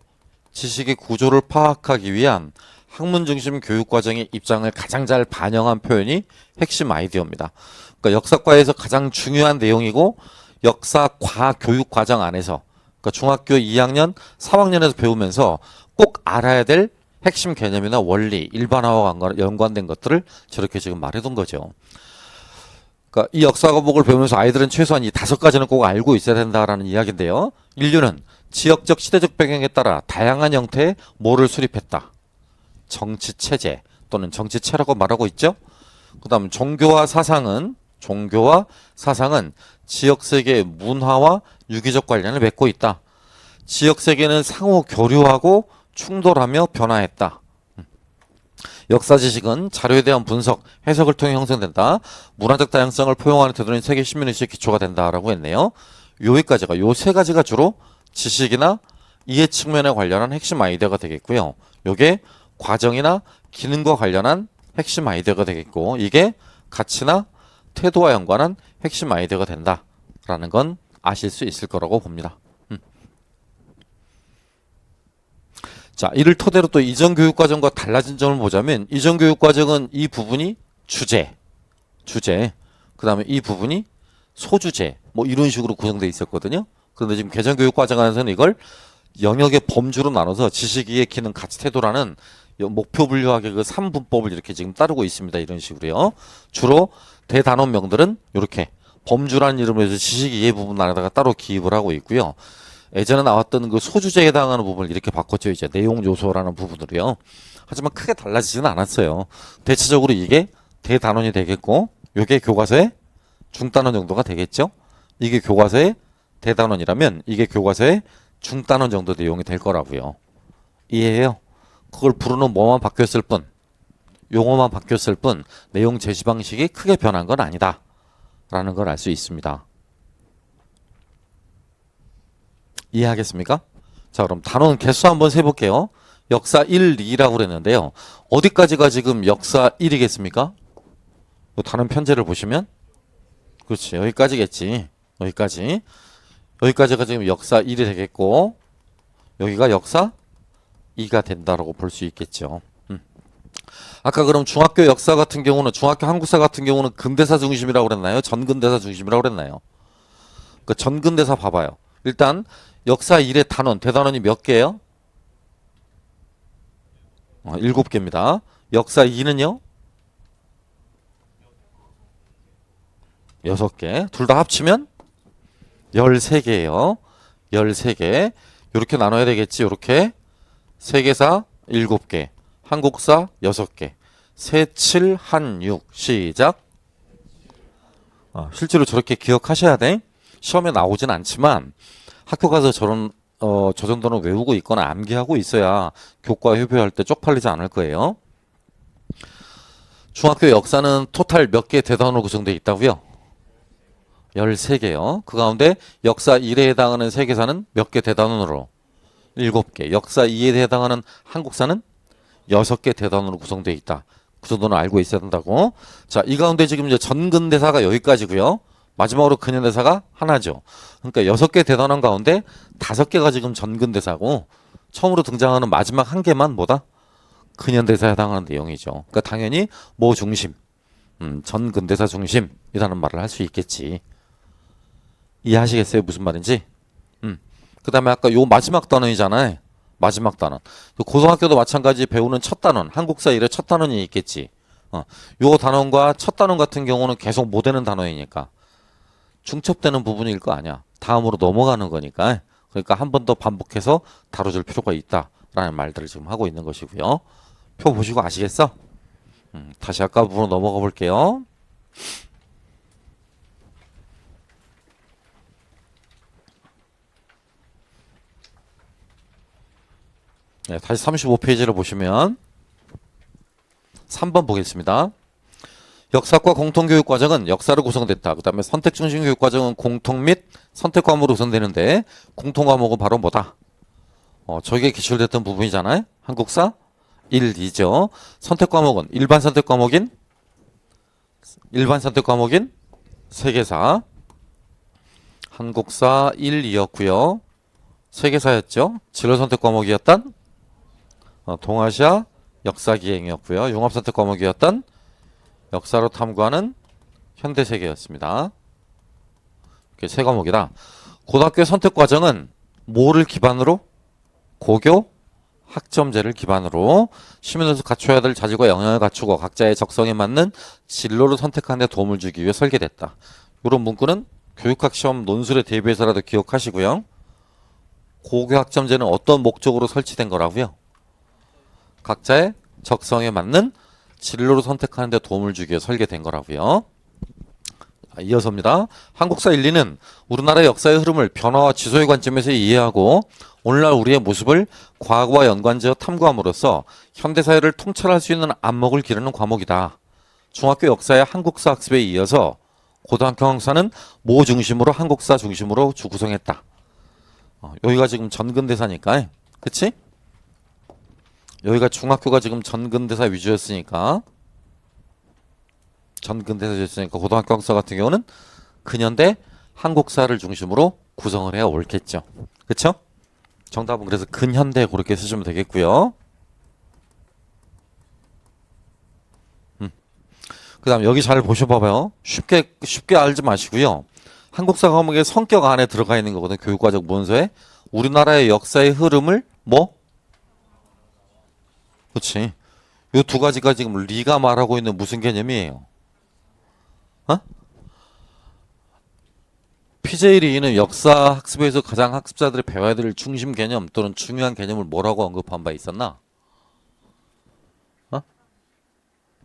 지식의 구조를 파악하기 위한 학문 중심 교육과정의 입장을 가장 잘 반영한 표현이 핵심 아이디어입니다. 그러니까 역사과에서 가장 중요한 내용이고 역사과 교육과정 안에서 그러니까 중학교 2학년, 3학년에서 배우면서 꼭 알아야 될 핵심 개념이나 원리, 일반화와 연관된 것들을 저렇게 지금 말해둔 거죠. 그러니까 이 역사 과목을 배우면서 아이들은 최소한 이 5가지는 꼭 알고 있어야 된다라는 이야기인데요. 인류는 지역적 시대적 배경에 따라 다양한 형태의 뭐를 수립했다. 정치 체제 또는 정치체라고 말하고 있죠. 그 다음 종교와 사상은 지역 세계의 문화와 유기적 관련을 맺고 있다. 지역 세계는 상호 교류하고 충돌하며 변화했다. 역사 지식은 자료에 대한 분석, 해석을 통해 형성된다. 문화적 다양성을 포용하는 태도는 세계 시민의식의 기초가 된다라고 했네요. 여기까지가 요 세 가지가 주로 지식이나 이해 측면에 관련한 핵심 아이디어가 되겠고요. 요게 과정이나 기능과 관련한 핵심 아이디어가 되겠고 이게 가치나 태도와 연관한 핵심 아이디어가 된다라는 건 아실 수 있을 거라고 봅니다. 자, 이를 토대로 또 이전 교육과정과 달라진 점을 보자면 이전 교육과정은 이 부분이 주제, 그 다음에 이 부분이 소주제 뭐 이런 식으로 구성되어 있었거든요. 그런데 지금 개정 교육과정 안에서는 이걸 영역의 범주로 나눠서 지식, 이해, 기능, 가치, 태도라는 목표 분류학의 그 3분법을 이렇게 지금 따르고 있습니다. 이런 식으로요. 주로 대단원명들은 이렇게 범주라는 이름으로 해서 지식, 이해 부분 안에다가 따로 기입을 하고 있고요. 예전에 나왔던 그 소주제에 해당하는 부분을 이렇게 바꿨죠. 이제 내용 요소라는 부분으로요. 하지만 크게 달라지지는 않았어요. 대체적으로 이게 대단원이 되겠고 이게 교과서의 중단원 정도가 되겠죠. 이게 교과서의 대단원이라면 이게 교과서의 중단원 정도 내용이 될 거라고요. 이해해요? 그걸 부르는 뭐만 바뀌었을 뿐, 용어만 바뀌었을 뿐 내용 제시 방식이 크게 변한 건 아니다 라는 걸 알 수 있습니다. 이해하겠습니까? 자, 그럼 단원 개수 한번 세볼게요. 역사 1, 2라고 그랬는데요. 어디까지가 지금 역사 1이겠습니까? 단원 편제를 보시면 그렇지, 여기까지겠지. 여기까지가 지금 역사 1이 되겠고 여기가 역사 2가 된다라고 볼 수 있겠죠. 아까 그럼 중학교 역사 같은 경우는 중학교 한국사 같은 경우는 근대사 중심이라고 그랬나요? 전근대사 중심이라고 그랬나요? 그 전근대사 봐봐요. 일단 역사 1의 단원, 대단원이 몇 개예요? 7개입니다. 역사 2는요? 6개. 둘 다 합치면 13개예요. 13개. 이렇게 나눠야 되겠지. 이렇게 세계사 7개, 한국사 6개. 세칠 한육 시작. 실제로 저렇게 기억하셔야 돼. 시험에 나오진 않지만 학교 가서 저 정도는 외우고 있거나 암기하고 있어야 교과 협의할 때 쪽팔리지 않을 거예요. 중학교 역사는 토탈 몇 개 대단원으로 구성되어 있다고요? 13개요. 그 가운데 역사 1에 해당하는 세계사는 몇 개 대단원으로? 7개. 역사 2에 해당하는 한국사는 6개 대단원으로 구성되어 있다. 그 정도는 알고 있어야 된다고. 자, 이 가운데 지금 이제 전근대사가 여기까지고요. 마지막으로 근현대사가 하나죠. 그러니까 6개 대단원 가운데 5개가 지금 전근대사고 처음으로 등장하는 마지막 한 개만 뭐다? 근현대사에 해당하는 내용이죠. 그러니까 당연히 뭐 중심, 전근대사 중심이라는 말을 할 수 있겠지. 이해하시겠어요? 무슨 말인지? 그 다음에 아까 요 마지막 단원이잖아요. 마지막 단원. 고등학교도 마찬가지 배우는 첫 단원, 한국사 1의 첫 단원이 있겠지. 요 단원과 첫 단원 같은 경우는 계속 못 되는 단원이니까 중첩되는 부분일 거 아니야. 다음으로 넘어가는 거니까. 그러니까 한 번 더 반복해서 다뤄줄 필요가 있다라는 말들을 지금 하고 있는 것이고요. 표 보시고 아시겠어? 다시 아까 부분으로 넘어가 볼게요. 네, 다시 35페이지를 보시면 3번 보겠습니다. 역사과 공통교육과정은 역사로 구성됐다. 그 다음에 선택중심 교육과정은 공통 및 선택 과목으로 구성되는데 공통 과목은 바로 뭐다? 저게 기출됐던 부분이잖아요. 한국사 1, 2죠. 선택 과목은 일반 선택 과목인 세계사. 한국사 1, 2였고요. 세계사였죠. 진로 선택 과목이었던 동아시아 역사기행이었고요. 융합 선택 과목이었던 역사로 탐구하는 현대세계였습니다. 이렇게 세 과목이다. 고등학교 선택 과정은 뭐를 기반으로? 고교 학점제를 기반으로 시민으로서 갖춰야 될 자질과 역량을 갖추고 각자의 적성에 맞는 진로를 선택하는 데 도움을 주기 위해 설계됐다. 이런 문구는 교육학 시험 논술에 대비해서라도 기억하시고요. 고교 학점제는 어떤 목적으로 설치된 거라고요? 각자의 적성에 맞는 진로를 선택하는 데 도움을 주기 위해 설계된 거라고요. 이어서입니다. 한국사 1, 2는 우리나라의 역사의 흐름을 변화와 지소의 관점에서 이해하고 오늘날 우리의 모습을 과거와 연관지어 탐구함으로써 현대사회를 통찰할 수 있는 안목을 기르는 과목이다. 중학교 역사의 한국사 학습에 이어서 고등학교 한국사는 모 중심으로 한국사 중심으로 구성했다. 여기가 지금 전근대사니까, 그치? 여기가 중학교가 지금 전근대사 위주였으니까 고등학교 학사 같은 경우는 근현대 한국사를 중심으로 구성을 해야 옳겠죠. 그쵸? 정답은 그래서 근현대 그렇게 쓰시면 되겠고요. 그 다음 여기 잘 보셔봐봐요. 쉽게 알지 마시고요. 한국사 과목의 성격 안에 들어가 있는 거거든요. 교육과정 문서에 우리나라의 역사의 흐름을 그렇지. 요 두 가지가 지금 리가 말하고 있는 무슨 개념이에요? PJ-리는 역사 학습에서 가장 학습자들이 배워야 될 중심 개념 또는 중요한 개념을 뭐라고 언급한 바 있었나?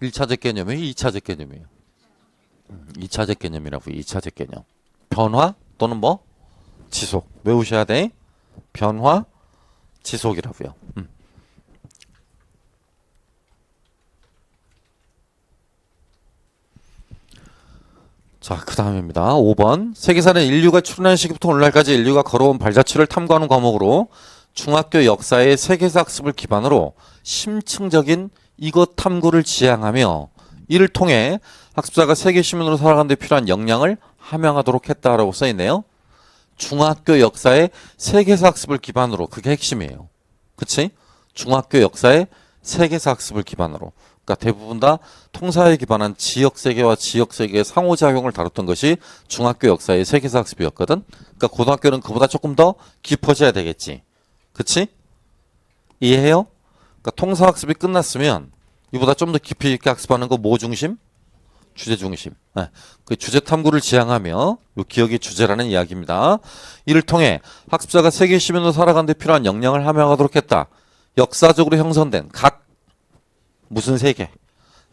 1차적 개념이에요? 2차적 개념이에요? 2차적 개념이라고. 2차적 개념. 변화 또는 지속. 외우셔야 돼. 변화, 지속이라고요. 자, 그 다음입니다. 5번. 세계사는 인류가 출현한 시기부터 오늘날까지 인류가 걸어온 발자취를 탐구하는 과목으로 중학교 역사의 세계사 학습을 기반으로 심층적인 이것 탐구를 지향하며 이를 통해 학습자가 세계 시민으로 살아가는 데 필요한 역량을 함양하도록 했다라고 써있네요. 중학교 역사의 세계사 학습을 기반으로. 그게 핵심이에요. 그치? 중학교 역사의 세계사 학습을 기반으로. 그러니까 그러니까 대부분 다 통사에 기반한 지역세계와 지역세계의 상호작용을 다뤘던 것이 중학교 역사의 세계사 학습이었거든. 그러니까 고등학교는 그보다 조금 더 깊어져야 되겠지. 그치? 이해해요? 그러니까 통사학습이 끝났으면 이보다 좀 더 깊이 있게 학습하는 거 뭐 중심? 주제 중심. 네. 그 주제 탐구를 지향하며 요 기억이 주제라는 이야기입니다. 이를 통해 학습자가 세계 시민으로 살아가는 데 필요한 역량을 함양하도록 했다. 역사적으로 형성된 각 무슨 세계?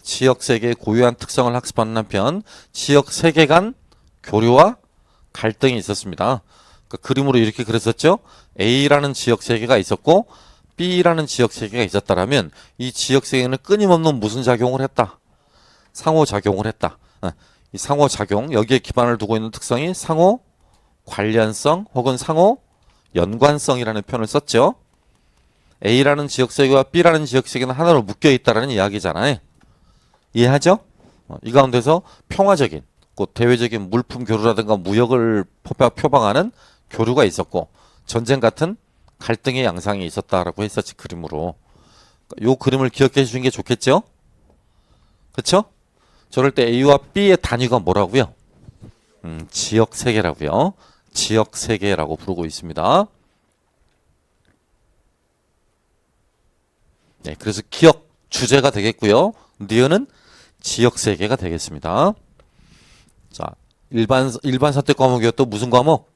지역 세계의 고유한 특성을 학습하는 한편 지역 세계 간 교류와 갈등이 있었습니다. 그러니까 그림으로 이렇게 그렸었죠. A라는 지역 세계가 있었고 B라는 지역 세계가 있었다라면 이 지역 세계는 끊임없는 무슨 작용을 했다? 상호작용을 했다. 이 상호작용, 여기에 기반을 두고 있는 특성이 상호 관련성 혹은 상호 연관성이라는 표현을 썼죠. A라는 지역세계와 B라는 지역세계는 하나로 묶여 있다라는 이야기잖아요. 이해하죠? 이 가운데서 평화적인, 곧 대외적인 물품 교류라든가 무역을 표방하는 교류가 있었고 전쟁 같은 갈등의 양상이 있었다라고 했었지, 그림으로. 요 그림을 기억해 주시는 게 좋겠죠? 그쵸? 저럴 때 A와 B의 단위가 뭐라고요? 지역세계라고요. 지역세계라고 부르고 있습니다. 네, 그래서 기억 주제가 되겠고요. 니은은 지역세계가 되겠습니다. 자, 일반 선택 과목이었던 무슨 과목?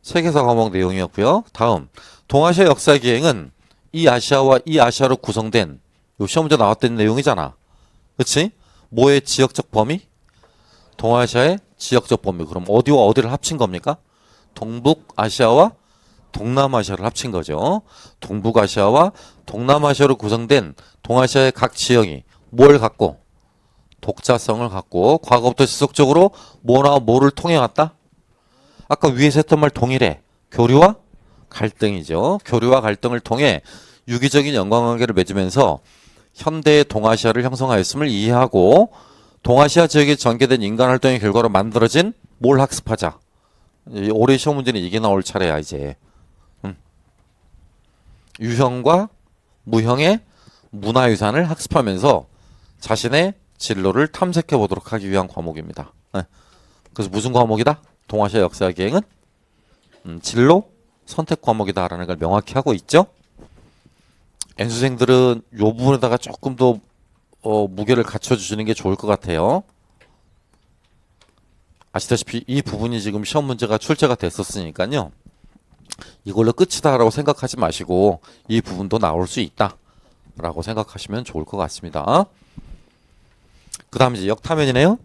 세계사 과목 내용이었고요. 다음, 동아시아 역사 기행은 이 아시아와 이 아시아로 구성된 요 시험 문제 나왔던 내용이잖아. 그렇지? 뭐의 지역적 범위? 동아시아의 지역적 범위. 그럼 어디와 어디를 합친 겁니까? 동북아시아와 동남아시아를 합친 거죠. 동북아시아와 동남아시아로 구성된 동아시아의 각 지역이 뭘 갖고? 독자성을 갖고 과거부터 지속적으로 뭐나 뭐를 통해 왔다? 아까 위에서 했던 말 동일해. 교류와 갈등이죠. 교류와 갈등을 통해 유기적인 연관관계를 맺으면서 현대의 동아시아를 형성하였음을 이해하고 동아시아 지역에 전개된 인간 활동의 결과로 만들어진 뭘 학습하자. 올해 시험 문제는 이게 나올 차례야 이제. 유형과 무형의 문화유산을 학습하면서 자신의 진로를 탐색해 보도록 하기 위한 과목입니다. 그래서 무슨 과목이다? 동아시아 역사 기행은 진로 선택 과목이다라는 걸 명확히 하고 있죠. N수생들은 이 부분에다가 조금 더 무게를 갖춰주시는 게 좋을 것 같아요. 아시다시피 이 부분이 지금 시험 문제가 출제가 됐었으니까요. 이걸로 끝이다라고 생각하지 마시고 이 부분도 나올 수 있다라고 생각하시면 좋을 것 같습니다. 그 다음 이제 역타면이네요.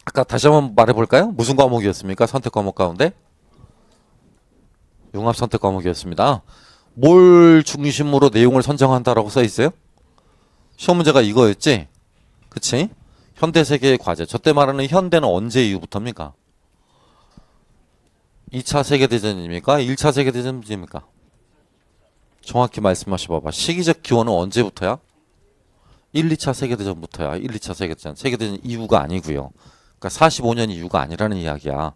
아까 다시 한번 말해볼까요? 무슨 과목이었습니까? 선택 과목 가운데? 융합 선택 과목이었습니다. 뭘 중심으로 내용을 선정한다라고 써 있어요? 시험 문제가 이거였지? 그치? 현대세계의 과제. 저 때 말하는 현대는 언제 이후부터입니까? 2차 세계대전입니까? 1차 세계대전입니까? 정확히 말씀하셔봐봐. 시기적 기원은 언제부터야? 1, 2차 세계대전부터야. 1, 2차 세계대전. 세계대전 이후가 아니고요. 그러니까 45년 이후가 아니라는 이야기야.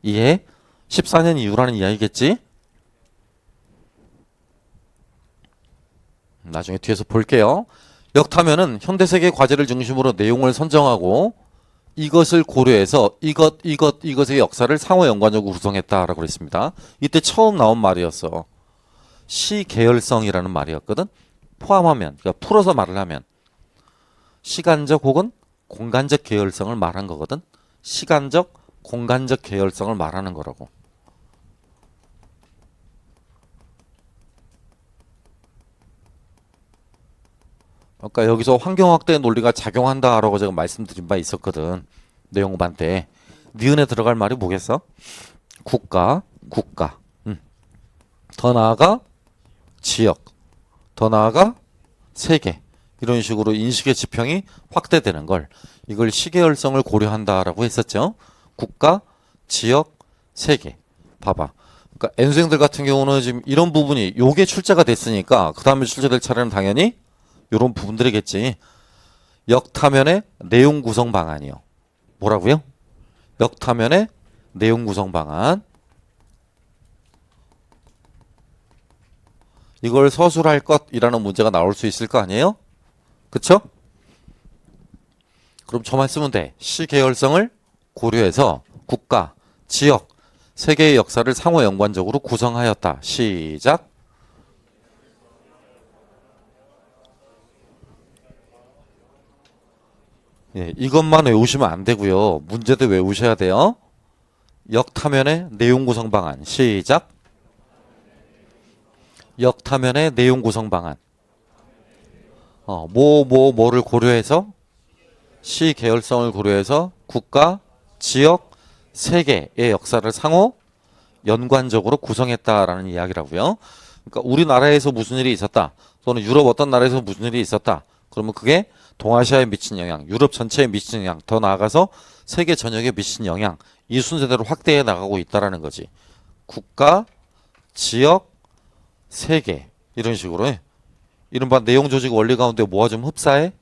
이해? 14년 이후라는 이야기겠지? 나중에 뒤에서 볼게요. 역타면은 현대세계 과제를 중심으로 내용을 선정하고 이것을 고려해서 이것의 역사를 상호 연관적으로 구성했다라고 그랬습니다. 이때 처음 나온 말이었어. 시계열성이라는 말이었거든. 포함하면, 그러니까 풀어서 말을 하면 시간적 혹은 공간적 계열성을 말한 거거든. 시간적, 공간적 계열성을 말하는 거라고. 그러니까 여기서 환경학대의 논리가 작용한다라고 제가 말씀드린 바 있었거든. 내용반 때. 니은에 들어갈 말이 뭐겠어? 국가. 더 나아가 지역. 더 나아가 세계. 이런 식으로 인식의 지평이 확대되는 걸 이걸 시계열성을 고려한다라고 했었죠. 국가, 지역, 세계. 봐봐. 그러니까 N수생들 같은 경우는 지금 이런 부분이 요게 출제가 됐으니까 그 다음에 출제될 차례는 당연히 이런 부분들이겠지. 역타면의 내용 구성 방안이요. 뭐라고요? 역타면의 내용 구성 방안. 이걸 서술할 것이라는 문제가 나올 수 있을 거 아니에요? 그쵸? 그럼 저만 쓰면 돼. 시 계열성을 고려해서 국가, 지역, 세계의 역사를 상호 연관적으로 구성하였다. 시작. 예, 이것만 외우시면 안 되고요. 문제도 외우셔야 돼요. 역타면의 내용 구성 방안. 시작. 역타면의 내용 구성 방안. 뭐를 고려해서 시 계열성을 고려해서 국가, 지역, 세계의 역사를 상호 연관적으로 구성했다라는 이야기라고요. 그러니까 우리나라에서 무슨 일이 있었다. 또는 유럽 어떤 나라에서 무슨 일이 있었다. 그러면 그게 동아시아에 미친 영향, 유럽 전체에 미친 영향, 더 나아가서 세계 전역에 미친 영향, 이 순서대로 확대해 나가고 있다라는 거지. 국가, 지역, 세계 이런 식으로 이른바 내용 조직 원리 가운데 뭐가 좀 흡사해?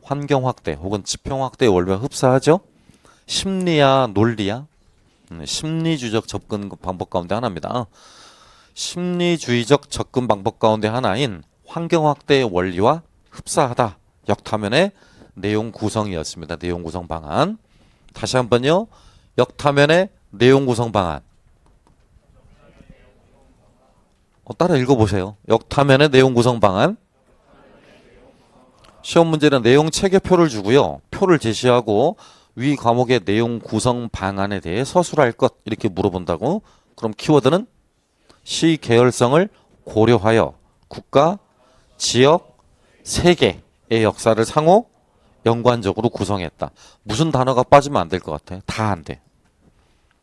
환경 확대 혹은 지평 확대의 원리와 흡사하죠? 심리야, 논리야? 심리주의적 접근 방법 가운데 하나입니다. 심리주의적 접근 방법 가운데 하나인 환경 확대의 원리와 흡사하다. 역타면의 내용 구성이었습니다. 내용 구성 방안. 다시 한번요. 역타면의 내용 구성 방안. 따라 읽어보세요. 역타면의 내용 구성 방안. 시험 문제는 내용 체계표를 주고요. 표를 제시하고 위 과목의 내용 구성 방안에 대해 서술할 것 이렇게 물어본다고. 그럼 키워드는 시 계열성을 고려하여 국가, 지역, 세계의 역사를 상호 연관적으로 구성했다. 무슨 단어가 빠지면 안 될 것 같아? 다 안 돼.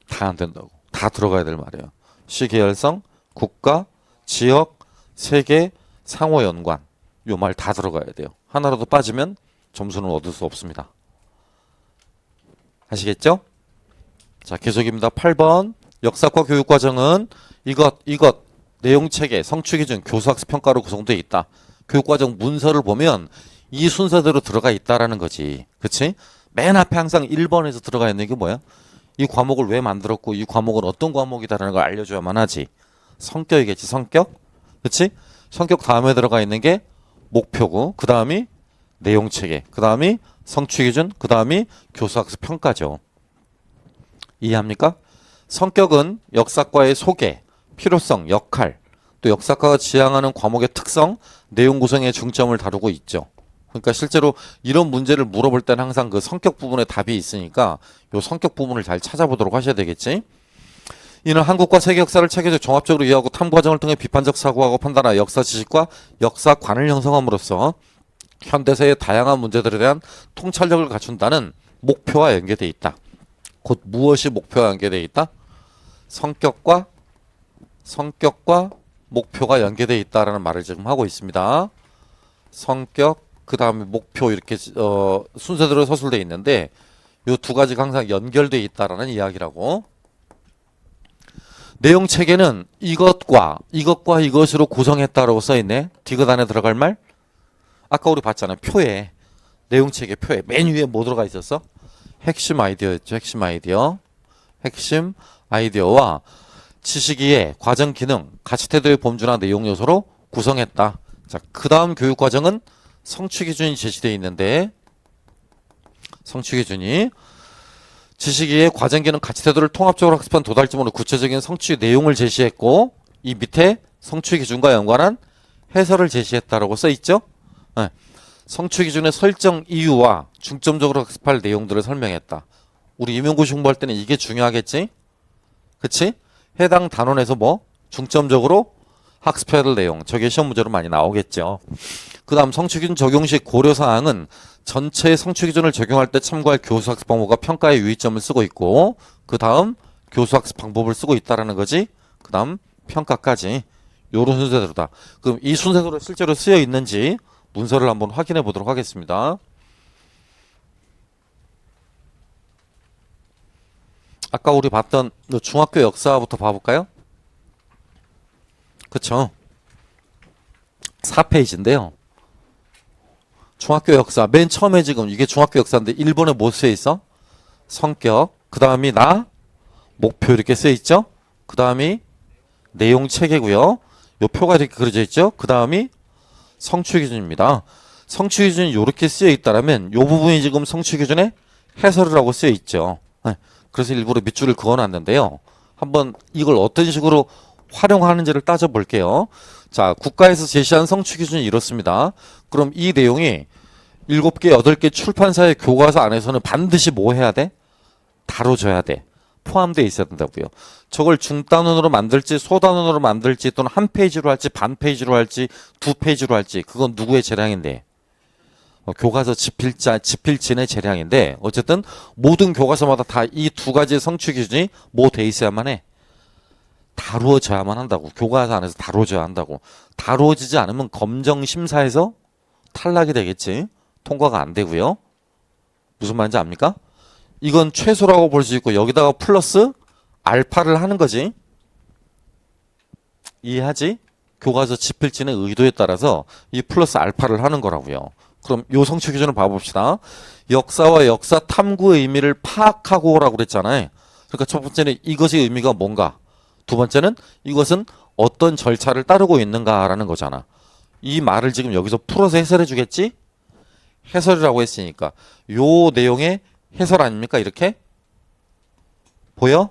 다 안 된다고. 다 들어가야 될 말이에요. 시 계열성, 국가, 지역, 세계, 상호 연관. 요 말 다 들어가야 돼요. 하나라도 빠지면 점수는 얻을 수 없습니다. 아시겠죠? 자, 계속입니다. 8번. 역사과 교육과정은 이것 내용체계, 성취기준, 교수학습 평가로 구성되어 있다. 교육과정 문서를 보면 이 순서대로 들어가 있다라는 거지. 그치? 맨 앞에 항상 1번에서 들어가 있는 게 뭐야? 이 과목을 왜 만들었고 이 과목은 어떤 과목이다라는 걸 알려줘야만 하지. 성격이겠지, 성격? 그치? 성격 다음에 들어가 있는 게 목표고, 그 다음이 내용체계, 그 다음이 성취기준, 그 다음이 교수학습 평가죠. 이해합니까? 성격은 역사과의 소개, 필요성, 역할, 또 역사과가 지향하는 과목의 특성, 내용 구성의 중점을 다루고 있죠. 그러니까 실제로 이런 문제를 물어볼 때는 항상 그 성격 부분에 답이 있으니까 이 성격 부분을 잘 찾아보도록 하셔야 되겠지. 이는 한국과 세계 역사를 체계적 종합적으로 이해하고 탐구 과정을 통해 비판적 사고하고 판단하여 역사 지식과 역사관을 형성함으로써 현대사의 다양한 문제들에 대한 통찰력을 갖춘다는 목표와 연계되어 있다. 곧 무엇이 목표와 연계되어 있다? 성격과 목표가 연계되어 있다라는 말을 지금 하고 있습니다. 성격, 그 다음에 목표 이렇게 순서대로 서술되어 있는데 이 두 가지가 항상 연결되어 있다라는 이야기라고. 내용 체계는 이것과 이것으로 구성했다라고 써있네. 디귿 안에 들어갈 말? 아까 우리 봤잖아요. 표에 내용 체계 표에 맨 위에 뭐 들어가 있었어? 핵심 아이디어였죠. 핵심 아이디어와 지식이해, 과정 기능, 가치 태도의 범주나 내용 요소로 구성했다. 자, 그 다음 교육 과정은 성취 기준이 제시되어 있는데 성취 기준이 지식이해, 과정 기능, 가치 태도를 통합적으로 학습한 도달점으로 구체적인 성취 내용을 제시했고 이 밑에 성취 기준과 연관한 해설을 제시했다라고 써 있죠. 네. 성취 기준의 설정 이유와 중점적으로 학습할 내용들을 설명했다. 우리 임용고시 공부할 때는 이게 중요하겠지? 그치? 해당 단원에서 뭐? 중점적으로 학습해야 될 내용. 저게 시험 문제로 많이 나오겠죠. 그 다음 성취 기준 적용 시 고려사항은 전체 성취 기준을 적용할 때 참고할 교수학습 방법과 평가의 유의점을 쓰고 있고 그 다음 교수학습 방법을 쓰고 있다라는 거지. 그 다음 평가까지. 요런 순서대로다. 그럼 이 순서대로 실제로 쓰여 있는지 문서를 한번 확인해 보도록 하겠습니다. 아까 우리 봤던 중학교 역사부터 봐볼까요? 그쵸? 4페이지인데요. 중학교 역사 맨 처음에 지금 이게 중학교 역사인데 1번에 뭐 쓰여 있어? 성격, 그 다음이 나, 목표 이렇게 쓰여 있죠? 그 다음이 내용 체계고요. 요 표가 이렇게 그려져 있죠? 그 다음이 성취 기준입니다. 성취 기준이 이렇게 쓰여 있다라면 이 부분이 지금 성취 기준의 해설이라고 쓰여 있죠. 네. 그래서 일부러 밑줄을 그어놨는데요. 한번 이걸 어떤 식으로 활용하는지를 따져볼게요. 자, 국가에서 제시한 성취 기준이 이렇습니다. 그럼 이 내용이 7개, 8개 출판사의 교과서 안에서는 반드시 뭐 해야 돼? 다뤄줘야 돼. 포함되어 있어야 된다고요. 저걸 중단원으로 만들지 소단원으로 만들지 또는 한 페이지로 할지 반 페이지로 할지 두 페이지로 할지 그건 누구의 재량인데? 교과서 집필진의 재량인데 어쨌든 모든 교과서마다 다 이 두 가지 성취 기준이 뭐 돼 있어야만 해. 다루어져야만 한다고. 교과서 안에서 다루어져야 한다고. 다루어지지 않으면 검정심사에서 탈락이 되겠지. 통과가 안 되고요. 무슨 말인지 압니까? 이건 최소라고 볼 수 있고 여기다가 플러스 알파를 하는 거지. 이해하지? 교과서 집필진의 의도에 따라서 이 플러스 알파를 하는 거라고요. 그럼 요 성취 기준을 봐봅시다. 역사와 역사 탐구의 의미를 파악하고라고 그랬잖아요. 그러니까 첫 번째는 이것의 의미가 뭔가. 두 번째는 이것은 어떤 절차를 따르고 있는가라는 거잖아. 이 말을 지금 여기서 풀어서 해설해 주겠지? 해설이라고 했으니까 요 내용의 해설 아닙니까? 이렇게? 보여?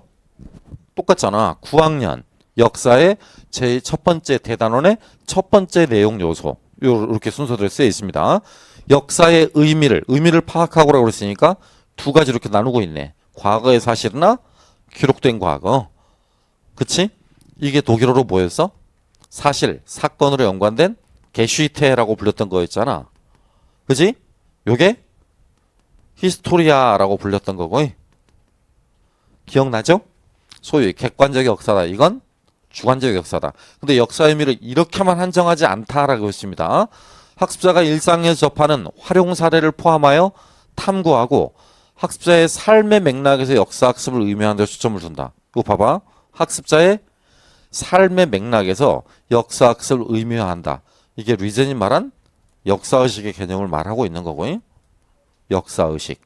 똑같잖아. 9학년 역사의 제 첫 번째 대단원의 첫 번째 내용 요소. 이렇게 순서대로 쓰여 있습니다. 역사의 의미를 파악하고라고 그랬으니까 두 가지로 이렇게 나누고 있네. 과거의 사실이나 기록된 과거. 그치? 이게 독일어로 뭐였어? 사실, 사건으로 연관된 게슈이테라고 불렸던 거였잖아. 그치? 요게 히스토리아라고 불렸던 거고. 기억나죠? 소위 객관적 역사다. 이건 주관적 역사다. 근데 역사 의미를 이렇게만 한정하지 않다라고 했습니다. 학습자가 일상에서 접하는 활용 사례를 포함하여 탐구하고 학습자의 삶의 맥락에서 역사 학습을 의미하는 데 초점을 둔다. 이거 봐봐. 학습자의 삶의 맥락에서 역사 학습을 의미화한다. 이게 리젠이 말한 역사의식의 개념을 말하고 있는 거고. 역사의식.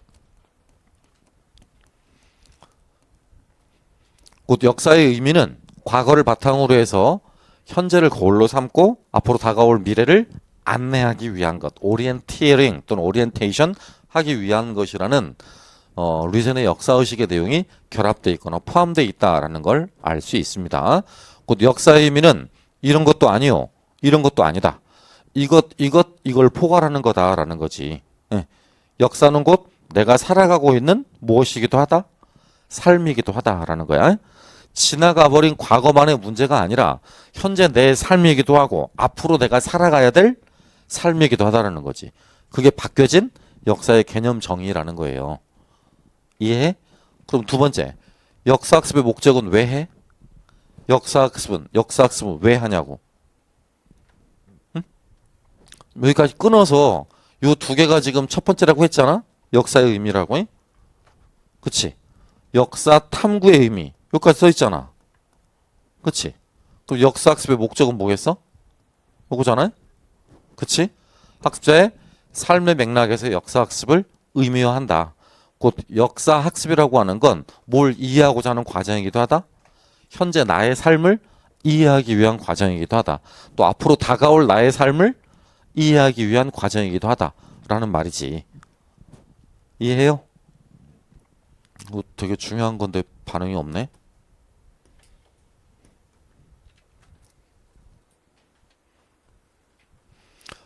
곧 역사의 의미는 과거를 바탕으로 해서 현재를 거울로 삼고 앞으로 다가올 미래를 안내하기 위한 것, 오리엔티ering 또는 오리엔테이션 하기 위한 것이라는 리젠의 역사의식의 내용이 결합되어 있거나 포함되어 있다라는 걸 알 수 있습니다. 곧 역사의 의미는 이런 것도 아니요, 이런 것도 아니다. 이걸 포괄하는 거다라는 거지. 예. 역사는 곧 내가 살아가고 있는 무엇이기도 하다, 삶이기도 하다라는 거야. 지나가 버린 과거만의 문제가 아니라 현재 내 삶이기도 하고 앞으로 내가 살아가야 될 삶이기도 하다라는 거지. 그게 바뀌어진 역사의 개념 정의라는 거예요. 이해해? 그럼 두 번째, 역사학습의 목적은 왜 해? 역사학습은 왜 하냐고. 응? 여기까지 끊어서 요 두 개가 지금 첫 번째라고 했잖아? 역사의 의미라고. 그치? 역사 탐구의 의미. 여기까지 써 있잖아. 그치? 그럼 역사학습의 목적은 뭐겠어? 요거잖아요? 그치? 학습자의 삶의 맥락에서 역사학습을 의미화한다. 곧 역사학습이라고 하는 건 뭘 이해하고자 하는 과정이기도 하다. 현재 나의 삶을 이해하기 위한 과정이기도 하다. 또 앞으로 다가올 나의 삶을 이해하기 위한 과정이기도 하다라는 말이지. 이해해요? 이거 되게 중요한 건데 반응이 없네.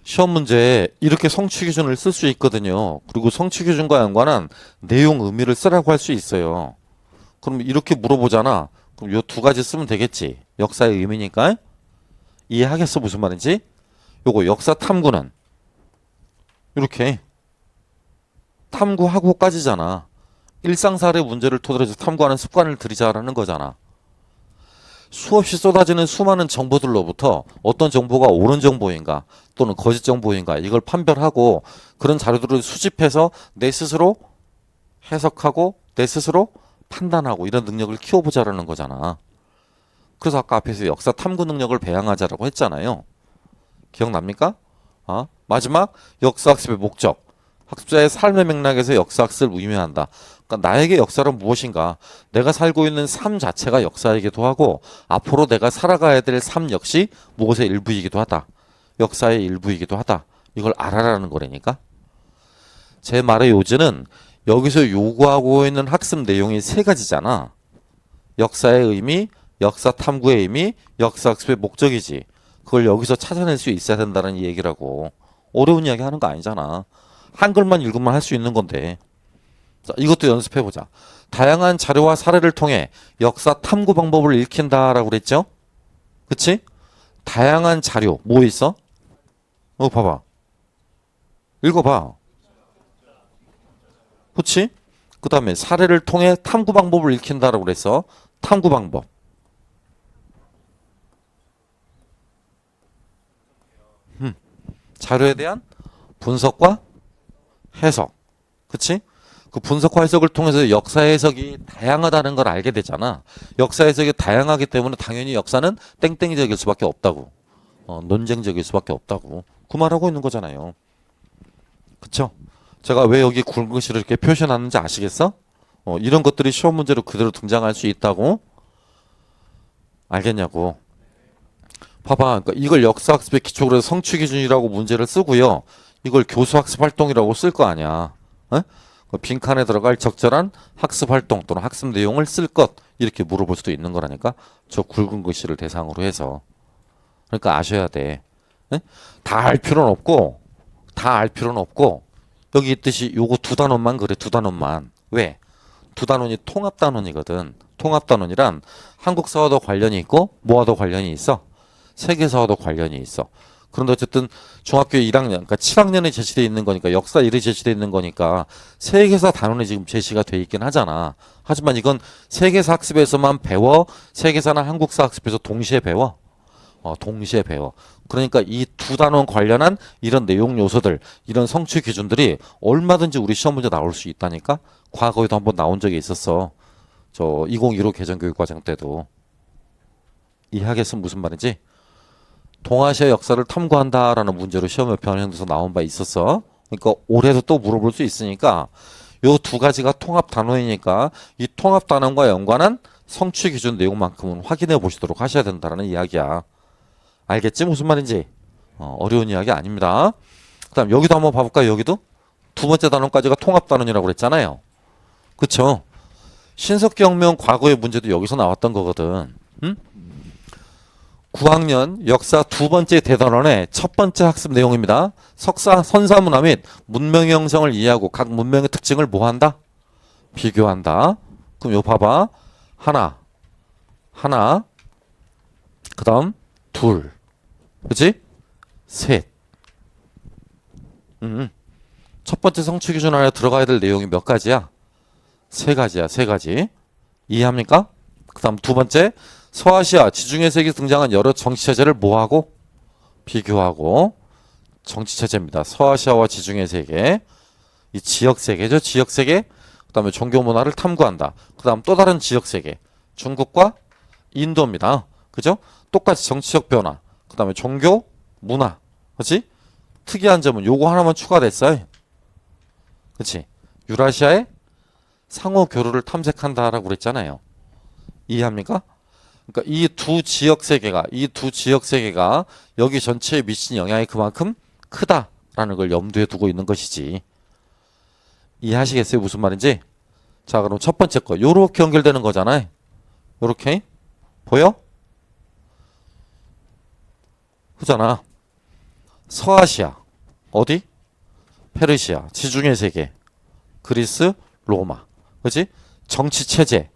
시험 문제에 이렇게 성취 기준을 쓸 수 있거든요. 그리고 성취 기준과 연관한 내용 의미를 쓰라고 할 수 있어요. 그럼 이렇게 물어보잖아. 그럼 요 두 가지 쓰면 되겠지. 역사의 의미니까. 이해하겠어? 무슨 말인지? 요거 역사 탐구는 이렇게 탐구하고까지잖아. 일상사례 문제를 토대로 해서 탐구하는 습관을 들이자라는 거잖아. 수없이 쏟아지는 수많은 정보들로부터 어떤 정보가 옳은 정보인가 또는 거짓 정보인가 이걸 판별하고 그런 자료들을 수집해서 내 스스로 해석하고 내 스스로 판단하고 이런 능력을 키워보자라는 거잖아. 그래서 아까 앞에서 역사 탐구 능력을 배양하자라고 했잖아요. 기억납니까? 마지막 역사학습의 목적. 학습자의 삶의 맥락에서 역사학습을 의미한다. 그러니까 나에게 역사는 무엇인가? 내가 살고 있는 삶 자체가 역사이기도 하고 앞으로 내가 살아가야 될 삶 역시 무엇의 일부이기도 하다. 역사의 일부이기도 하다. 이걸 알아라는 거라니까. 제 말의 요지는 여기서 요구하고 있는 학습 내용이 세 가지잖아. 역사의 의미, 역사 탐구의 의미, 역사 학습의 목적이지. 그걸 여기서 찾아낼 수 있어야 된다는 얘기라고. 어려운 이야기 하는 거 아니잖아. 한글만 읽으면 할 수 있는 건데. 자, 이것도 연습해보자. 다양한 자료와 사례를 통해 역사 탐구 방법을 읽힌다라고 그랬죠? 그치? 다양한 자료, 뭐 있어? 봐봐. 읽어봐. 그치? 그 다음에 사례를 통해 탐구 방법을 읽힌다라고 그랬어. 탐구 방법. 자료에 대한 분석과 해석. 그치? 그 분석과 해석을 통해서 역사 해석이 다양하다는 걸 알게 되잖아. 역사 해석이 다양하기 때문에 당연히 역사는 땡땡이적일 수밖에 없다고. 논쟁적일 수밖에 없다고. 그 말하고 있는 거잖아요. 그쵸? 제가 왜 여기 굵은 글씨를 이렇게 표시해놨는지 아시겠어? 이런 것들이 시험 문제로 그대로 등장할 수 있다고. 알겠냐고. 봐봐. 그러니까 이걸 역사학습의 기초로 해서 성취기준이라고 문제를 쓰고요. 이걸 교수학습 활동이라고 쓸 거 아니야. 어? 그 빈칸에 들어갈 적절한 학습 활동 또는 학습 내용을 쓸 것. 이렇게 물어볼 수도 있는 거라니까. 저 굵은 글씨를 대상으로 해서. 그러니까 아셔야 돼. 다 알 필요는 없고, 다 알 필요는 없고, 여기 있듯이 요거 두 단원만 그래, 두 단원만. 왜? 두 단원이 통합단원이거든. 통합단원이란 한국사와도 관련이 있고, 뭐와도 관련이 있어? 세계사와도 관련이 있어. 그런데 어쨌든 중학교 1학년, 그러니까 7학년에 제시되어 있는 거니까 역사 1이 제시되어 있는 거니까 세계사 단원이 지금 제시가 돼 있긴 하잖아. 하지만 이건 세계사 학습에서만 배워, 세계사나 한국사 학습에서 동시에 배워. 동시에 배워. 그러니까 이 두 단원 관련한 이런 내용 요소들, 이런 성취 기준들이 얼마든지 우리 시험 문제 나올 수 있다니까. 과거에도 한번 나온 적이 있었어. 저 2015 개정교육과정 때도. 이해하겠어 무슨 말인지? 동아시아 역사를 탐구한다라는 문제로 시험에 변형돼서 나온 바 있었어. 그러니까 올해도 또 물어볼 수 있으니까 요 두 가지가 통합 단원이니까 이 통합 단원과 연관한 성취 기준 내용만큼은 확인해 보시도록 하셔야 된다는 이야기야. 알겠지 무슨 말인지? 어려운 이야기 아닙니다. 그다음 여기도 한번 봐볼까요? 여기도 두 번째 단원까지가 통합 단원이라고 그랬잖아요. 그쵸? 신석기혁명 과거의 문제도 여기서 나왔던 거거든. 응? 9학년 역사 두 번째 대단원의 첫 번째 학습 내용입니다. 석사, 선사문화 및 문명의 형성을 이해하고 각 문명의 특징을 뭐한다? 비교한다. 그럼 요 봐봐. 하나, 그 다음 둘, 그치? 셋. 첫 번째 성취 기준 안에 들어가야 될 내용이 몇 가지야? 세 가지야, 세 가지. 이해합니까? 그 다음 두 번째, 서아시아 지중해 세계에 등장한 여러 정치체제를 뭐하고? 비교하고. 정치체제입니다. 서아시아와 지중해 세계. 이 지역세계죠. 지역세계. 그 다음에 종교 문화를 탐구한다. 그 다음 또 다른 지역세계. 중국과 인도입니다. 그죠? 똑같이 정치적 변화. 그 다음에 종교, 문화. 그렇지? 특이한 점은 요거 하나만 추가됐어요. 그렇지? 유라시아의 상호 교류를 탐색한다라고 그랬잖아요. 이해합니까? 그러니까 이 두 지역 세계가 여기 전체에 미친 영향이 그만큼 크다라는 걸 염두에 두고 있는 것이지. 이해하시겠어요? 무슨 말인지? 자, 그럼 첫 번째 거 요렇게 연결되는 거잖아요. 요렇게 보여? 그잖아. 서아시아 어디? 페르시아 지중해 세계 그리스 로마 그렇지? 정치 체제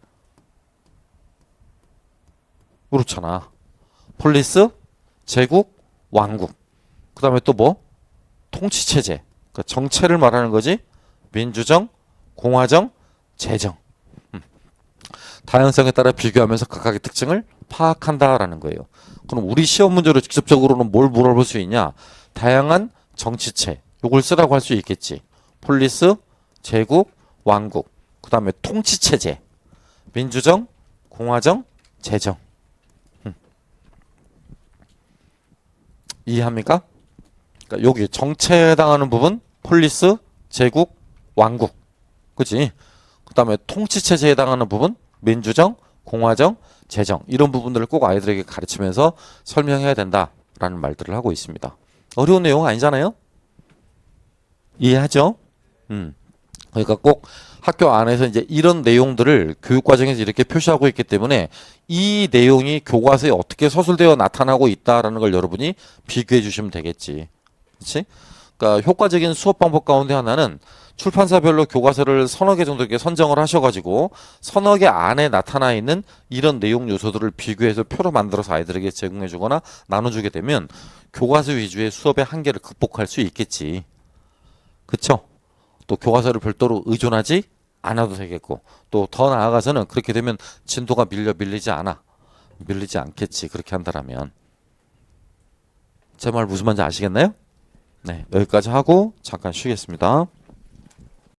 그렇잖아. 폴리스 제국 왕국 그 다음에 또 뭐? 통치 체제 그러니까 정체를 말하는 거지. 민주정 공화정 재정 다양성에 따라 비교하면서 각각의 특징을 파악한다라는 거예요. 그럼 우리 시험 문제로 직접적으로는 뭘 물어볼 수 있냐? 다양한 정치체 요걸 쓰라고 할 수 있겠지. 폴리스, 제국, 왕국, 그 다음에 통치체제, 민주정, 공화정, 재정. 이해합니까? 그러니까 여기 정체에 해당하는 부분 폴리스, 제국, 왕국. 그치? 그 다음에 통치체제에 해당하는 부분 민주정, 공화정, 재정 이런 부분들을 꼭 아이들에게 가르치면서 설명해야 된다라는 말들을 하고 있습니다. 어려운 내용 아니잖아요? 이해하죠? 그러니까 꼭 학교 안에서 이제 이런 내용들을 교육 과정에서 이렇게 표시하고 있기 때문에 이 내용이 교과서에 어떻게 서술되어 나타나고 있다라는 걸 여러분이 비교해 주시면 되겠지. 그렇지? 그러니까 효과적인 수업 방법 가운데 하나는 출판사별로 교과서를 서너 개 정도 이렇게 선정을 하셔가지고 서너 개 안에 나타나 있는 이런 내용 요소들을 비교해서 표로 만들어서 아이들에게 제공해 주거나 나눠주게 되면 교과서 위주의 수업의 한계를 극복할 수 있겠지. 그쵸? 또 교과서를 별도로 의존하지 않아도 되겠고 또 더 나아가서는 그렇게 되면 진도가 밀리지 않겠지. 그렇게 한다라면 제 말 무슨 말인지 아시겠나요? 네, 여기까지 하고 잠깐 쉬겠습니다.